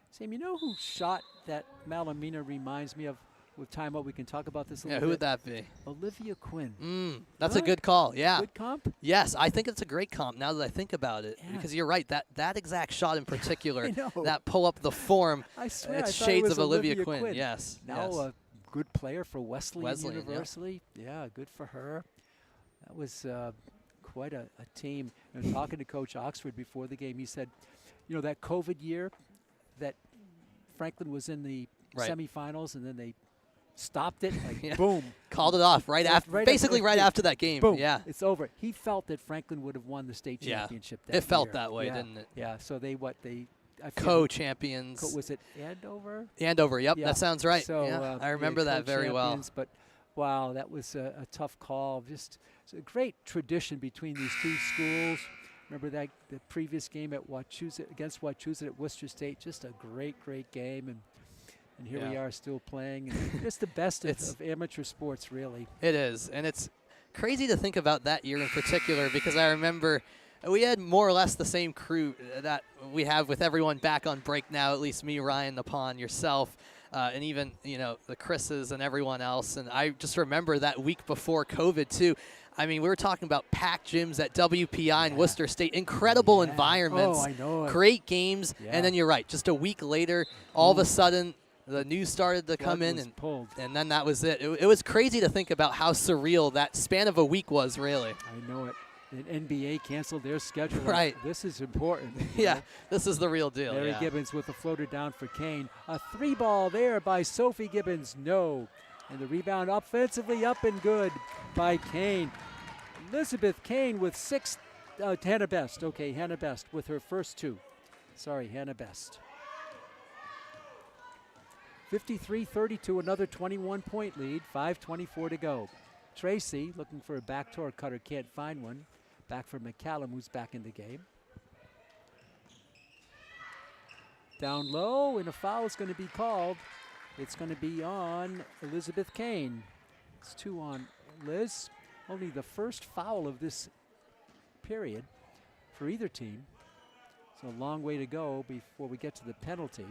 [SPEAKER 2] Sam, you know who shot that Malamina reminds me of with timeout? We can talk about this a little bit.
[SPEAKER 1] Who would that be?
[SPEAKER 2] Olivia Quinn.
[SPEAKER 1] That's a good call, yeah.
[SPEAKER 2] Good comp?
[SPEAKER 1] Yes, I think it's a great comp now that I think about it. Yeah. Because you're right, that exact shot in particular, that pull up the form,
[SPEAKER 2] I swear,
[SPEAKER 1] it's
[SPEAKER 2] I thought
[SPEAKER 1] shades
[SPEAKER 2] it was
[SPEAKER 1] of Olivia Quinn. Yes.
[SPEAKER 2] Now
[SPEAKER 1] yes.
[SPEAKER 2] a good player for Wesleyan
[SPEAKER 1] Wesleyan,
[SPEAKER 2] University. Yeah, good for her. That was quite a team. And talking to Coach Oxford before the game, he said, you know, that COVID year that Franklin was in the semifinals and then they stopped it, like boom.
[SPEAKER 1] Called it off right after, basically right after that game.
[SPEAKER 2] Boom,
[SPEAKER 1] yeah.
[SPEAKER 2] it's over. He felt that Franklin would have won the state championship that
[SPEAKER 1] it felt
[SPEAKER 2] year.
[SPEAKER 1] that way, didn't it?
[SPEAKER 2] Yeah, so they
[SPEAKER 1] co-champions.
[SPEAKER 2] Was it Andover?
[SPEAKER 1] Andover, yep,
[SPEAKER 2] Yeah.
[SPEAKER 1] that sounds right.
[SPEAKER 2] So,
[SPEAKER 1] yeah, I remember that very well.
[SPEAKER 2] But wow, that was a tough call. Just it's a great tradition between these two schools. Remember that the previous game at against Wachusett at Worcester State, just a great game, and here we are still playing. And just the best of amateur sports, really.
[SPEAKER 1] It is, and it's crazy to think about that year in particular because I remember we had more or less the same crew that we have with everyone back on break now, at least me, Ryan, the Pawn, yourself, and even, you know, the Chris's and everyone else. And I just remember that week before COVID, too. I mean, we were talking about packed gyms at WPI and Worcester State, incredible environments,
[SPEAKER 2] I know
[SPEAKER 1] great games, and then you're right, just a week later, all of a sudden, the news started to come in, and then that was it. It was crazy to think about how surreal that span of a week was, really.
[SPEAKER 2] I know it. And NBA canceled their schedule.
[SPEAKER 1] Right.
[SPEAKER 2] This is important.
[SPEAKER 1] Yeah, this is the real deal.
[SPEAKER 2] Mary Gibbons with a floater down for Kane. A 3-ball there by Sophie Gibbons. No. And the rebound offensively up and good by Kane. Elizabeth Kane with 6. Hannah Best. Okay, Hannah Best with her first 2. Sorry, Hannah Best. 53-32, another 21-point lead, 5:24 to go. Tracy looking for a backdoor cutter, can't find one. Back for McCallum, who's back in the game. Down low, and a foul is going to be called. It's going to be on Elizabeth Kane. It's 2 on Liz. Only the first foul of this period for either team. So a long way to go before we get to the penalty.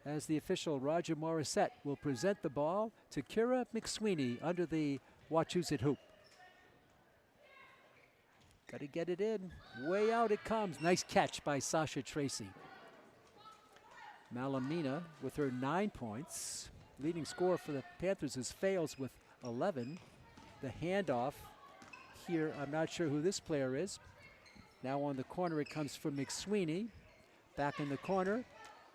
[SPEAKER 2] As the official, Roger Morissette, will present the ball to Kira McSweeney under the Wachusett hoop. Got to get it in. Way out it comes. Nice catch by Sasha Tracy. Malamina with her 9 points. Leading scorer for the Panthers is Fales with 11. The handoff here, I'm not sure who this player is. Now on the corner it comes from McSweeney. Back in the corner.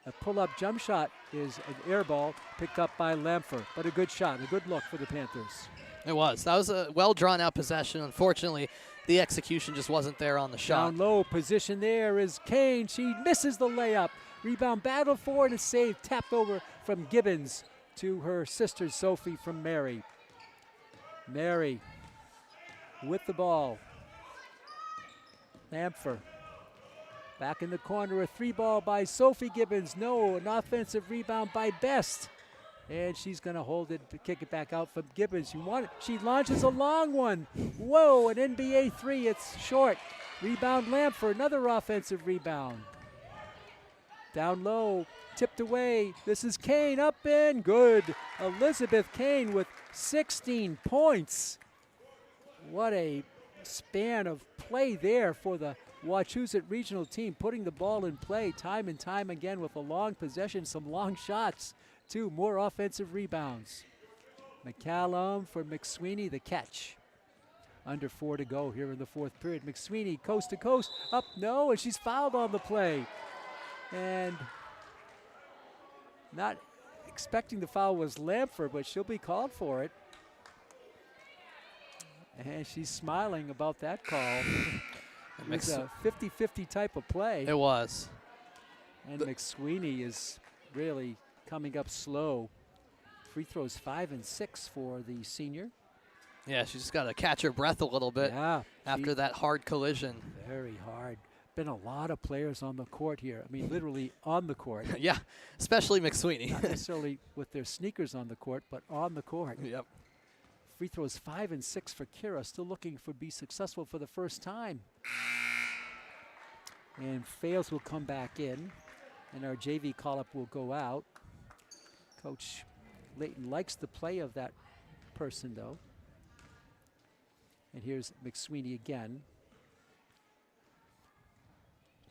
[SPEAKER 2] A pull-up jump shot is an air ball picked up by Lamfer, but a good shot, a good look for the Panthers.
[SPEAKER 1] It was. That was a well-drawn-out possession. Unfortunately, the execution just wasn't there on the shot.
[SPEAKER 2] Down low, position there is Kane. She misses the layup. Rebound battle for it, and saved, tapped over from Gibbons to her sister Sophie from Mary. Mary with the ball. Lamfer. Back in the corner, a 3-ball by Sophie Gibbons. No, an offensive rebound by Best. And she's going to hold it, kick it back out from Gibbons. She launches a long one. Whoa, an NBA 3, it's short. Rebound Lamp for another offensive rebound. Down low, tipped away. This is Kane, up and good. Elizabeth Kane with 16 points. What a span of play there for the Wachusett regional team, putting the ball in play time and time again with a long possession, some long shots, 2 more offensive rebounds. McCallum for McSweeney, the catch. Under 4 to go here in the 4th period. McSweeney coast to coast, up, no, and she's fouled on the play. And not expecting the foul was Lamfer, but she'll be called for it. And she's smiling about that call. It was a 50-50 type of play.
[SPEAKER 1] It was.
[SPEAKER 2] And McSweeney is really coming up slow. Free throws 5 and 6 for the senior.
[SPEAKER 1] Yeah, she's just got to catch her breath a little bit after that hard collision.
[SPEAKER 2] Very hard. Been a lot of players on the court here. I mean, literally on the court.
[SPEAKER 1] Yeah, especially McSweeney.
[SPEAKER 2] Not necessarily with their sneakers on the court, but on the court.
[SPEAKER 1] Yep.
[SPEAKER 2] Free throws 5 and 6 for Kira, still looking for be successful for the first time. And Fales will come back in, and our JV call-up will go out. Coach Layton likes the play of that person, though. And here's McSweeney again.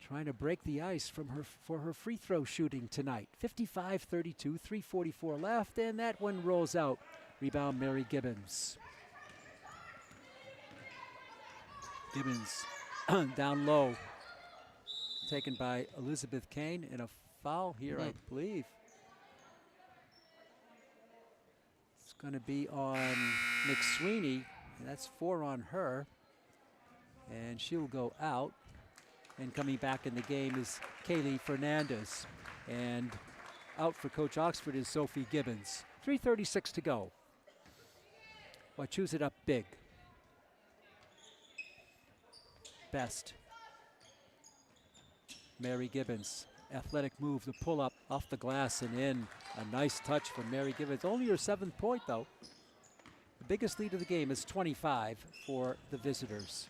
[SPEAKER 2] trying to break the ice for her free throw shooting tonight. 55-32, 3:44 left, and that one rolls out. Rebound, Mary Gibbons. Gibbons down low, taken by Elizabeth Kane, and a foul here, I believe. It's going to be on McSweeney. That's 4 on her, and she'll go out. And coming back in the game is Kaylee Fernandez. And out for Coach Oxford is Sophie Gibbons. 3:36 to go. Wachusett up big. Best. Mary Gibbons. Athletic move, the pull up off the glass and in. A nice touch from Mary Gibbons. Only her 7th point, though. The biggest lead of the game is 25 for the visitors.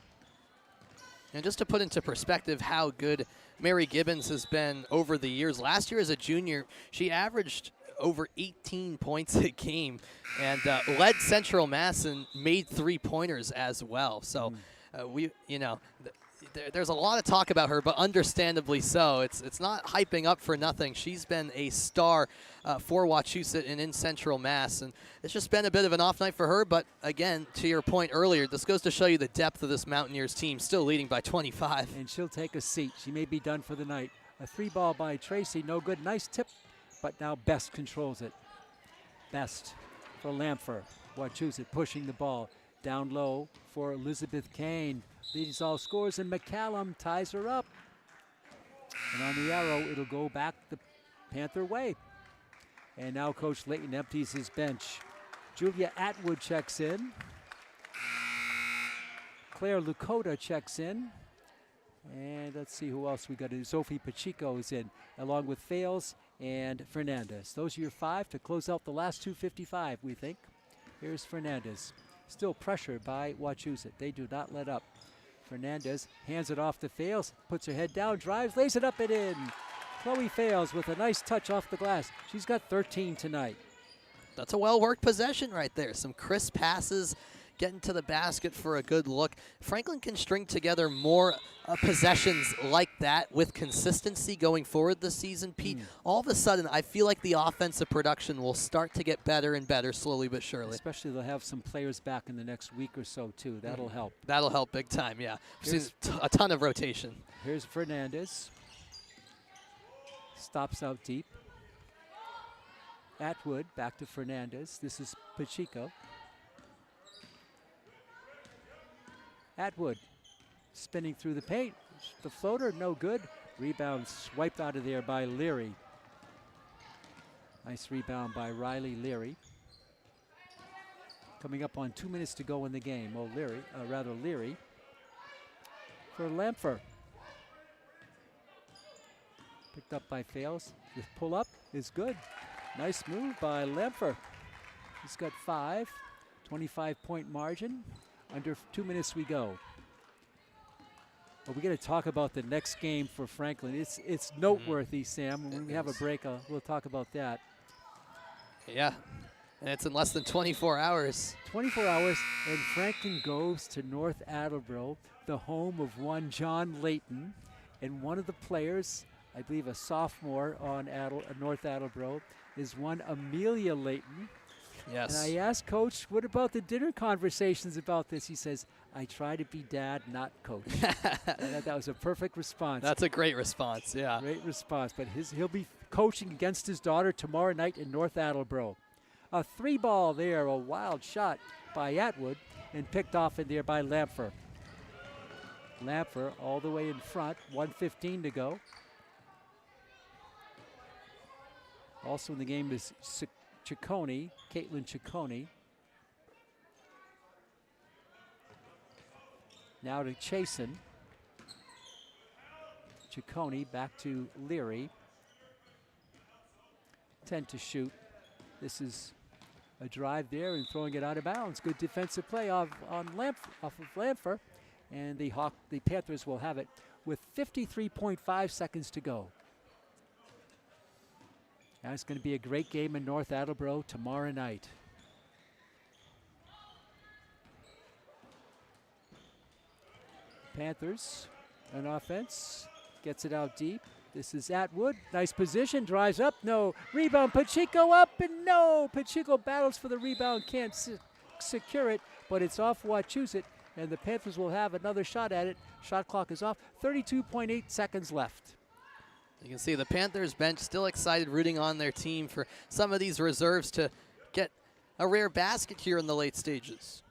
[SPEAKER 1] And just to put into perspective how good Mary Gibbons has been over the years, last year as a junior, she averaged over 18 points a game and led Central Mass and made 3-pointers as well. So there's a lot of talk about her, but understandably so. It's not hyping up for nothing. She's been a star for Wachusett and in Central Mass, and it's just been a bit of an off night for her. But again, to your point earlier, this goes to show you the depth of this Mountaineers team, still leading by 25.
[SPEAKER 2] And she'll take a seat. She may be done for the night. A 3-ball by Tracy, no good. Nice tip, but now Best controls it. Best for Lampher. Wachusett pushing the ball down low for Elizabeth Kane. Leads all scores, and McCallum ties her up. And on the arrow, it'll go back the Panther way. And now Coach Layton empties his bench. Julia Atwood checks in. Claire Lakota checks in. And let's see who else we got. Sophie Pacheco is in, along with Fales and Fernandez. Those are your 5 to close out the last 2:55, we think. Here's Fernandez. Still pressured by Wachusett. They do not let up. Fernandez hands it off to Fales, puts her head down, drives, lays it up and in. Chloe Fales with a nice touch off the glass. She's got 13 tonight.
[SPEAKER 1] That's a well-worked possession right there. Some crisp passes, getting to the basket for a good look. Franklin can string together more possessions like that with consistency going forward this season. Pete, all of a sudden, I feel like the offensive production will start to get better and better slowly but surely.
[SPEAKER 2] Especially they'll have some players back in the next week or so, too. That'll help.
[SPEAKER 1] That'll help big time, yeah. We've seen a ton of rotation.
[SPEAKER 2] Here's Fernandez. Stops out deep. Atwood back to Fernandez. This is Pacheco. Atwood spinning through the paint. The floater, no good. Rebound swiped out of there by Leary. Nice rebound by Riley Leary. Coming up on 2 minutes to go in the game. Oh, Leary for Lampher. Picked up by Fales. The pull up is good. Nice move by Lampher. He's got 5, 25-point margin. Under 2 minutes we go. Well, we're going to talk about the next game for Franklin. It's noteworthy, Sam. When we have a break, we'll talk about that.
[SPEAKER 1] Yeah, and it's in less than 24 hours.
[SPEAKER 2] 24 hours, and Franklin goes to North Attleboro, the home of one John Layton, and one of the players, I believe a sophomore on North Attleboro, is one Amelia Layton.
[SPEAKER 1] Yes.
[SPEAKER 2] And I asked Coach, what about the dinner conversations about this? He says, I try to be dad, not coach. And that was a perfect response.
[SPEAKER 1] That's a great response, yeah.
[SPEAKER 2] Great response. But he'll be coaching against his daughter tomorrow night in North Attleboro. A 3-ball there, a wild shot by Atwood, and picked off in there by Lampher. Lampher all the way in front, 1:15 to go. Also in the game is Ciccone, Caitlin Ciccone. Now to Chasen. Ciccone back to Leary. 10 to shoot. This is a drive there and throwing it out of bounds. Good defensive play off of Lampher. And the Panthers will have it with 53.5 seconds to go. Now it's going to be a great game in North Attleboro tomorrow night. Panthers on offense. Gets it out deep. This is Atwood. Nice position. Drives up. No. Rebound. Pacheco up and no. Pacheco battles for the rebound. Can't secure it, but it's off Wachusett, and the Panthers will have another shot at it. Shot clock is off. 32.8 seconds left.
[SPEAKER 1] You can see the Panthers bench still excited, rooting on their team for some of these reserves to get a rare basket here in the late stages.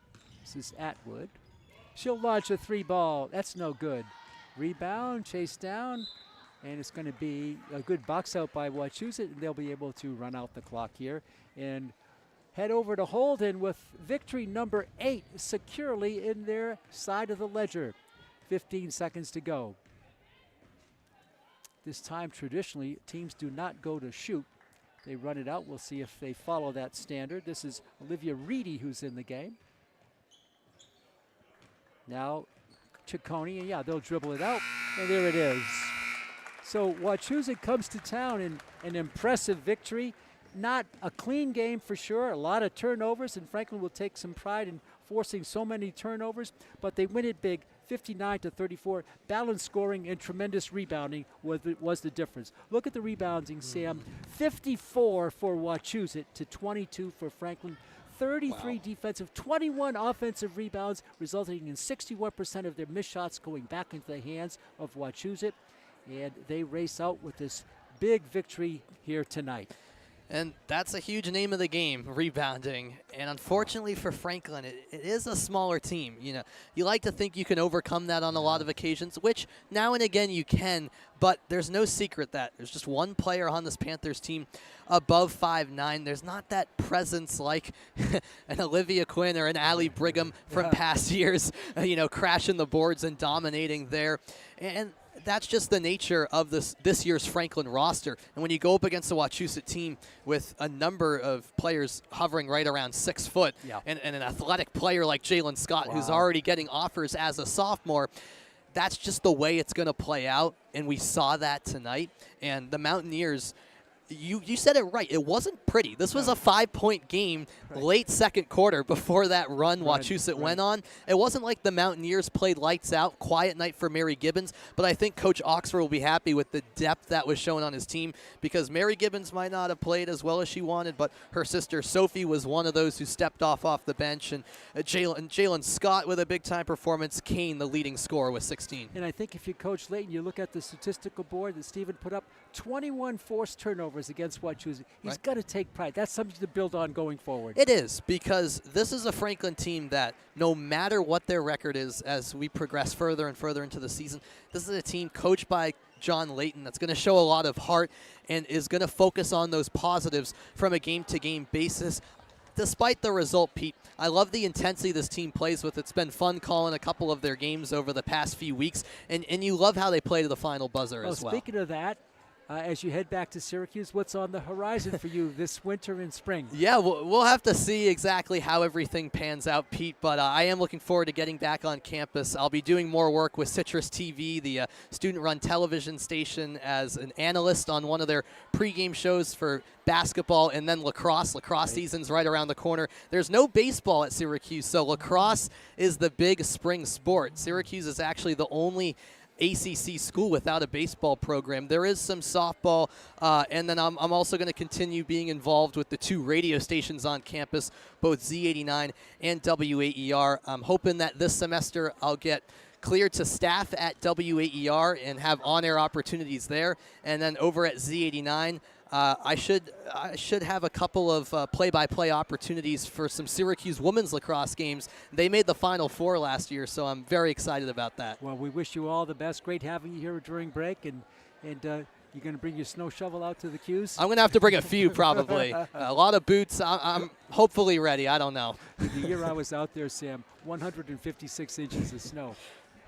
[SPEAKER 2] This is Atwood. She'll launch a 3-ball. That's no good. Rebound, chase down, and it's going to be a good box out by Wachusett, and they'll be able to run out the clock here and head over to Holden with victory number 8 securely in their side of the ledger. 15 seconds to go. This time, traditionally, teams do not go to shoot. They run it out. We'll see if they follow that standard. This is Olivia Reedy who's in the game. Now, Ciccone, and yeah, they'll dribble it out, and there it is. So Wachusett comes to town in an impressive victory. Not a clean game for sure, a lot of turnovers, and Franklin will take some pride in forcing so many turnovers, but they win it big, 59-34. Balanced scoring and tremendous rebounding was the difference. Look at the rebounding, Sam. 54 for Wachusett to 22 for Franklin. 33 defensive, 21 offensive rebounds, resulting in 61% of their missed shots going back into the hands of Wachusett. And they race out with this big victory here tonight.
[SPEAKER 1] And that's a huge name of the game, rebounding. And unfortunately for Franklin, it is a smaller team. You know, you like to think you can overcome that on a lot of occasions, which now and again you can, but there's no secret that there's just one player on this Panthers team above 5'9". There's not that presence like an Olivia Quinn or an Allie Brigham from past years, you know, crashing the boards and dominating there. And that's just the nature of this year's Franklin roster. And when you go up against a Wachusett team with a number of players hovering right around 6 foot, and an athletic player like Jalen Scott, who's already getting offers as a sophomore, that's just the way it's going to play out. And we saw that tonight. And the Mountaineers, you said it right. It wasn't pretty. This was a 5-point game late second quarter before that run Wachusett went on. It wasn't like the Mountaineers played lights out. Quiet night for Mary Gibbons. But I think Coach Oxford will be happy with the depth that was shown on his team, because Mary Gibbons might not have played as well as she wanted, but her sister Sophie was one of those who stepped off the bench. And Jalen Scott with a big-time performance. Kane, the leading scorer, with 16.
[SPEAKER 2] And I think if you coach Layton, you look at the statistical board that Stephen put up, 21 forced turnovers against Wachusett. He's got to take pride. That's something to build on going forward.
[SPEAKER 1] It is, because this is a Franklin team that no matter what their record is as we progress further and further into the season, this is a team coached by John Layton that's going to show a lot of heart and is going to focus on those positives from a game-to-game basis. Despite the result, Pete, I love the intensity this team plays with. It's been fun calling a couple of their games over the past few weeks, and you love how they play to the final buzzer as well.
[SPEAKER 2] Speaking of that, as you head back to Syracuse, what's on the horizon for you this winter and spring?
[SPEAKER 1] Yeah, we'll have to see exactly how everything pans out, Pete, but I am looking forward to getting back on campus. I'll be doing more work with Citrus TV, the student-run television station, as an analyst on one of their pregame shows for basketball and then lacrosse. Lacrosse season's right around the corner. There's no baseball at Syracuse, so lacrosse is the big spring sport. Syracuse is actually the only ACC school without a baseball program. There is some softball, and then I'm also going to continue being involved with the 2 radio stations on campus, both Z89 and WAER. I'm hoping that this semester I'll get cleared to staff at WAER and have on-air opportunities there, and then over at Z89, I should have a couple of play-by-play opportunities for some Syracuse women's lacrosse games. They made the Final Four last year, so I'm very excited about that.
[SPEAKER 2] Well, we wish you all the best. Great having you here during break, and you're going to bring your snow shovel out to the Q's?
[SPEAKER 1] I'm going to have to bring a few, probably. A lot of boots. I'm hopefully ready. I don't know.
[SPEAKER 2] The year I was out there, Sam, 156 inches of snow.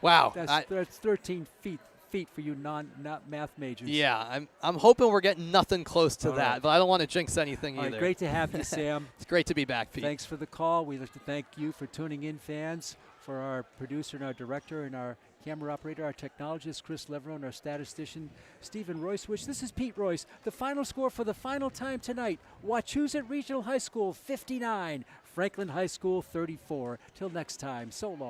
[SPEAKER 1] Wow.
[SPEAKER 2] That's 13 feet for you not math majors.
[SPEAKER 1] Yeah, I'm hoping we're getting nothing close to that, but I don't want to jinx anything either.
[SPEAKER 2] Right, great to have you, Sam.
[SPEAKER 1] It's great to be back, Pete.
[SPEAKER 2] Thanks for the call. We'd like to thank you for tuning in, fans, for our producer and our director and our camera operator, our technologist, Chris Leveron, and our statistician, Stephen Royce. This is Pete Royce. The final score for the final time tonight, Wachusett Regional High School 59, Franklin High School 34. Till next time, so long.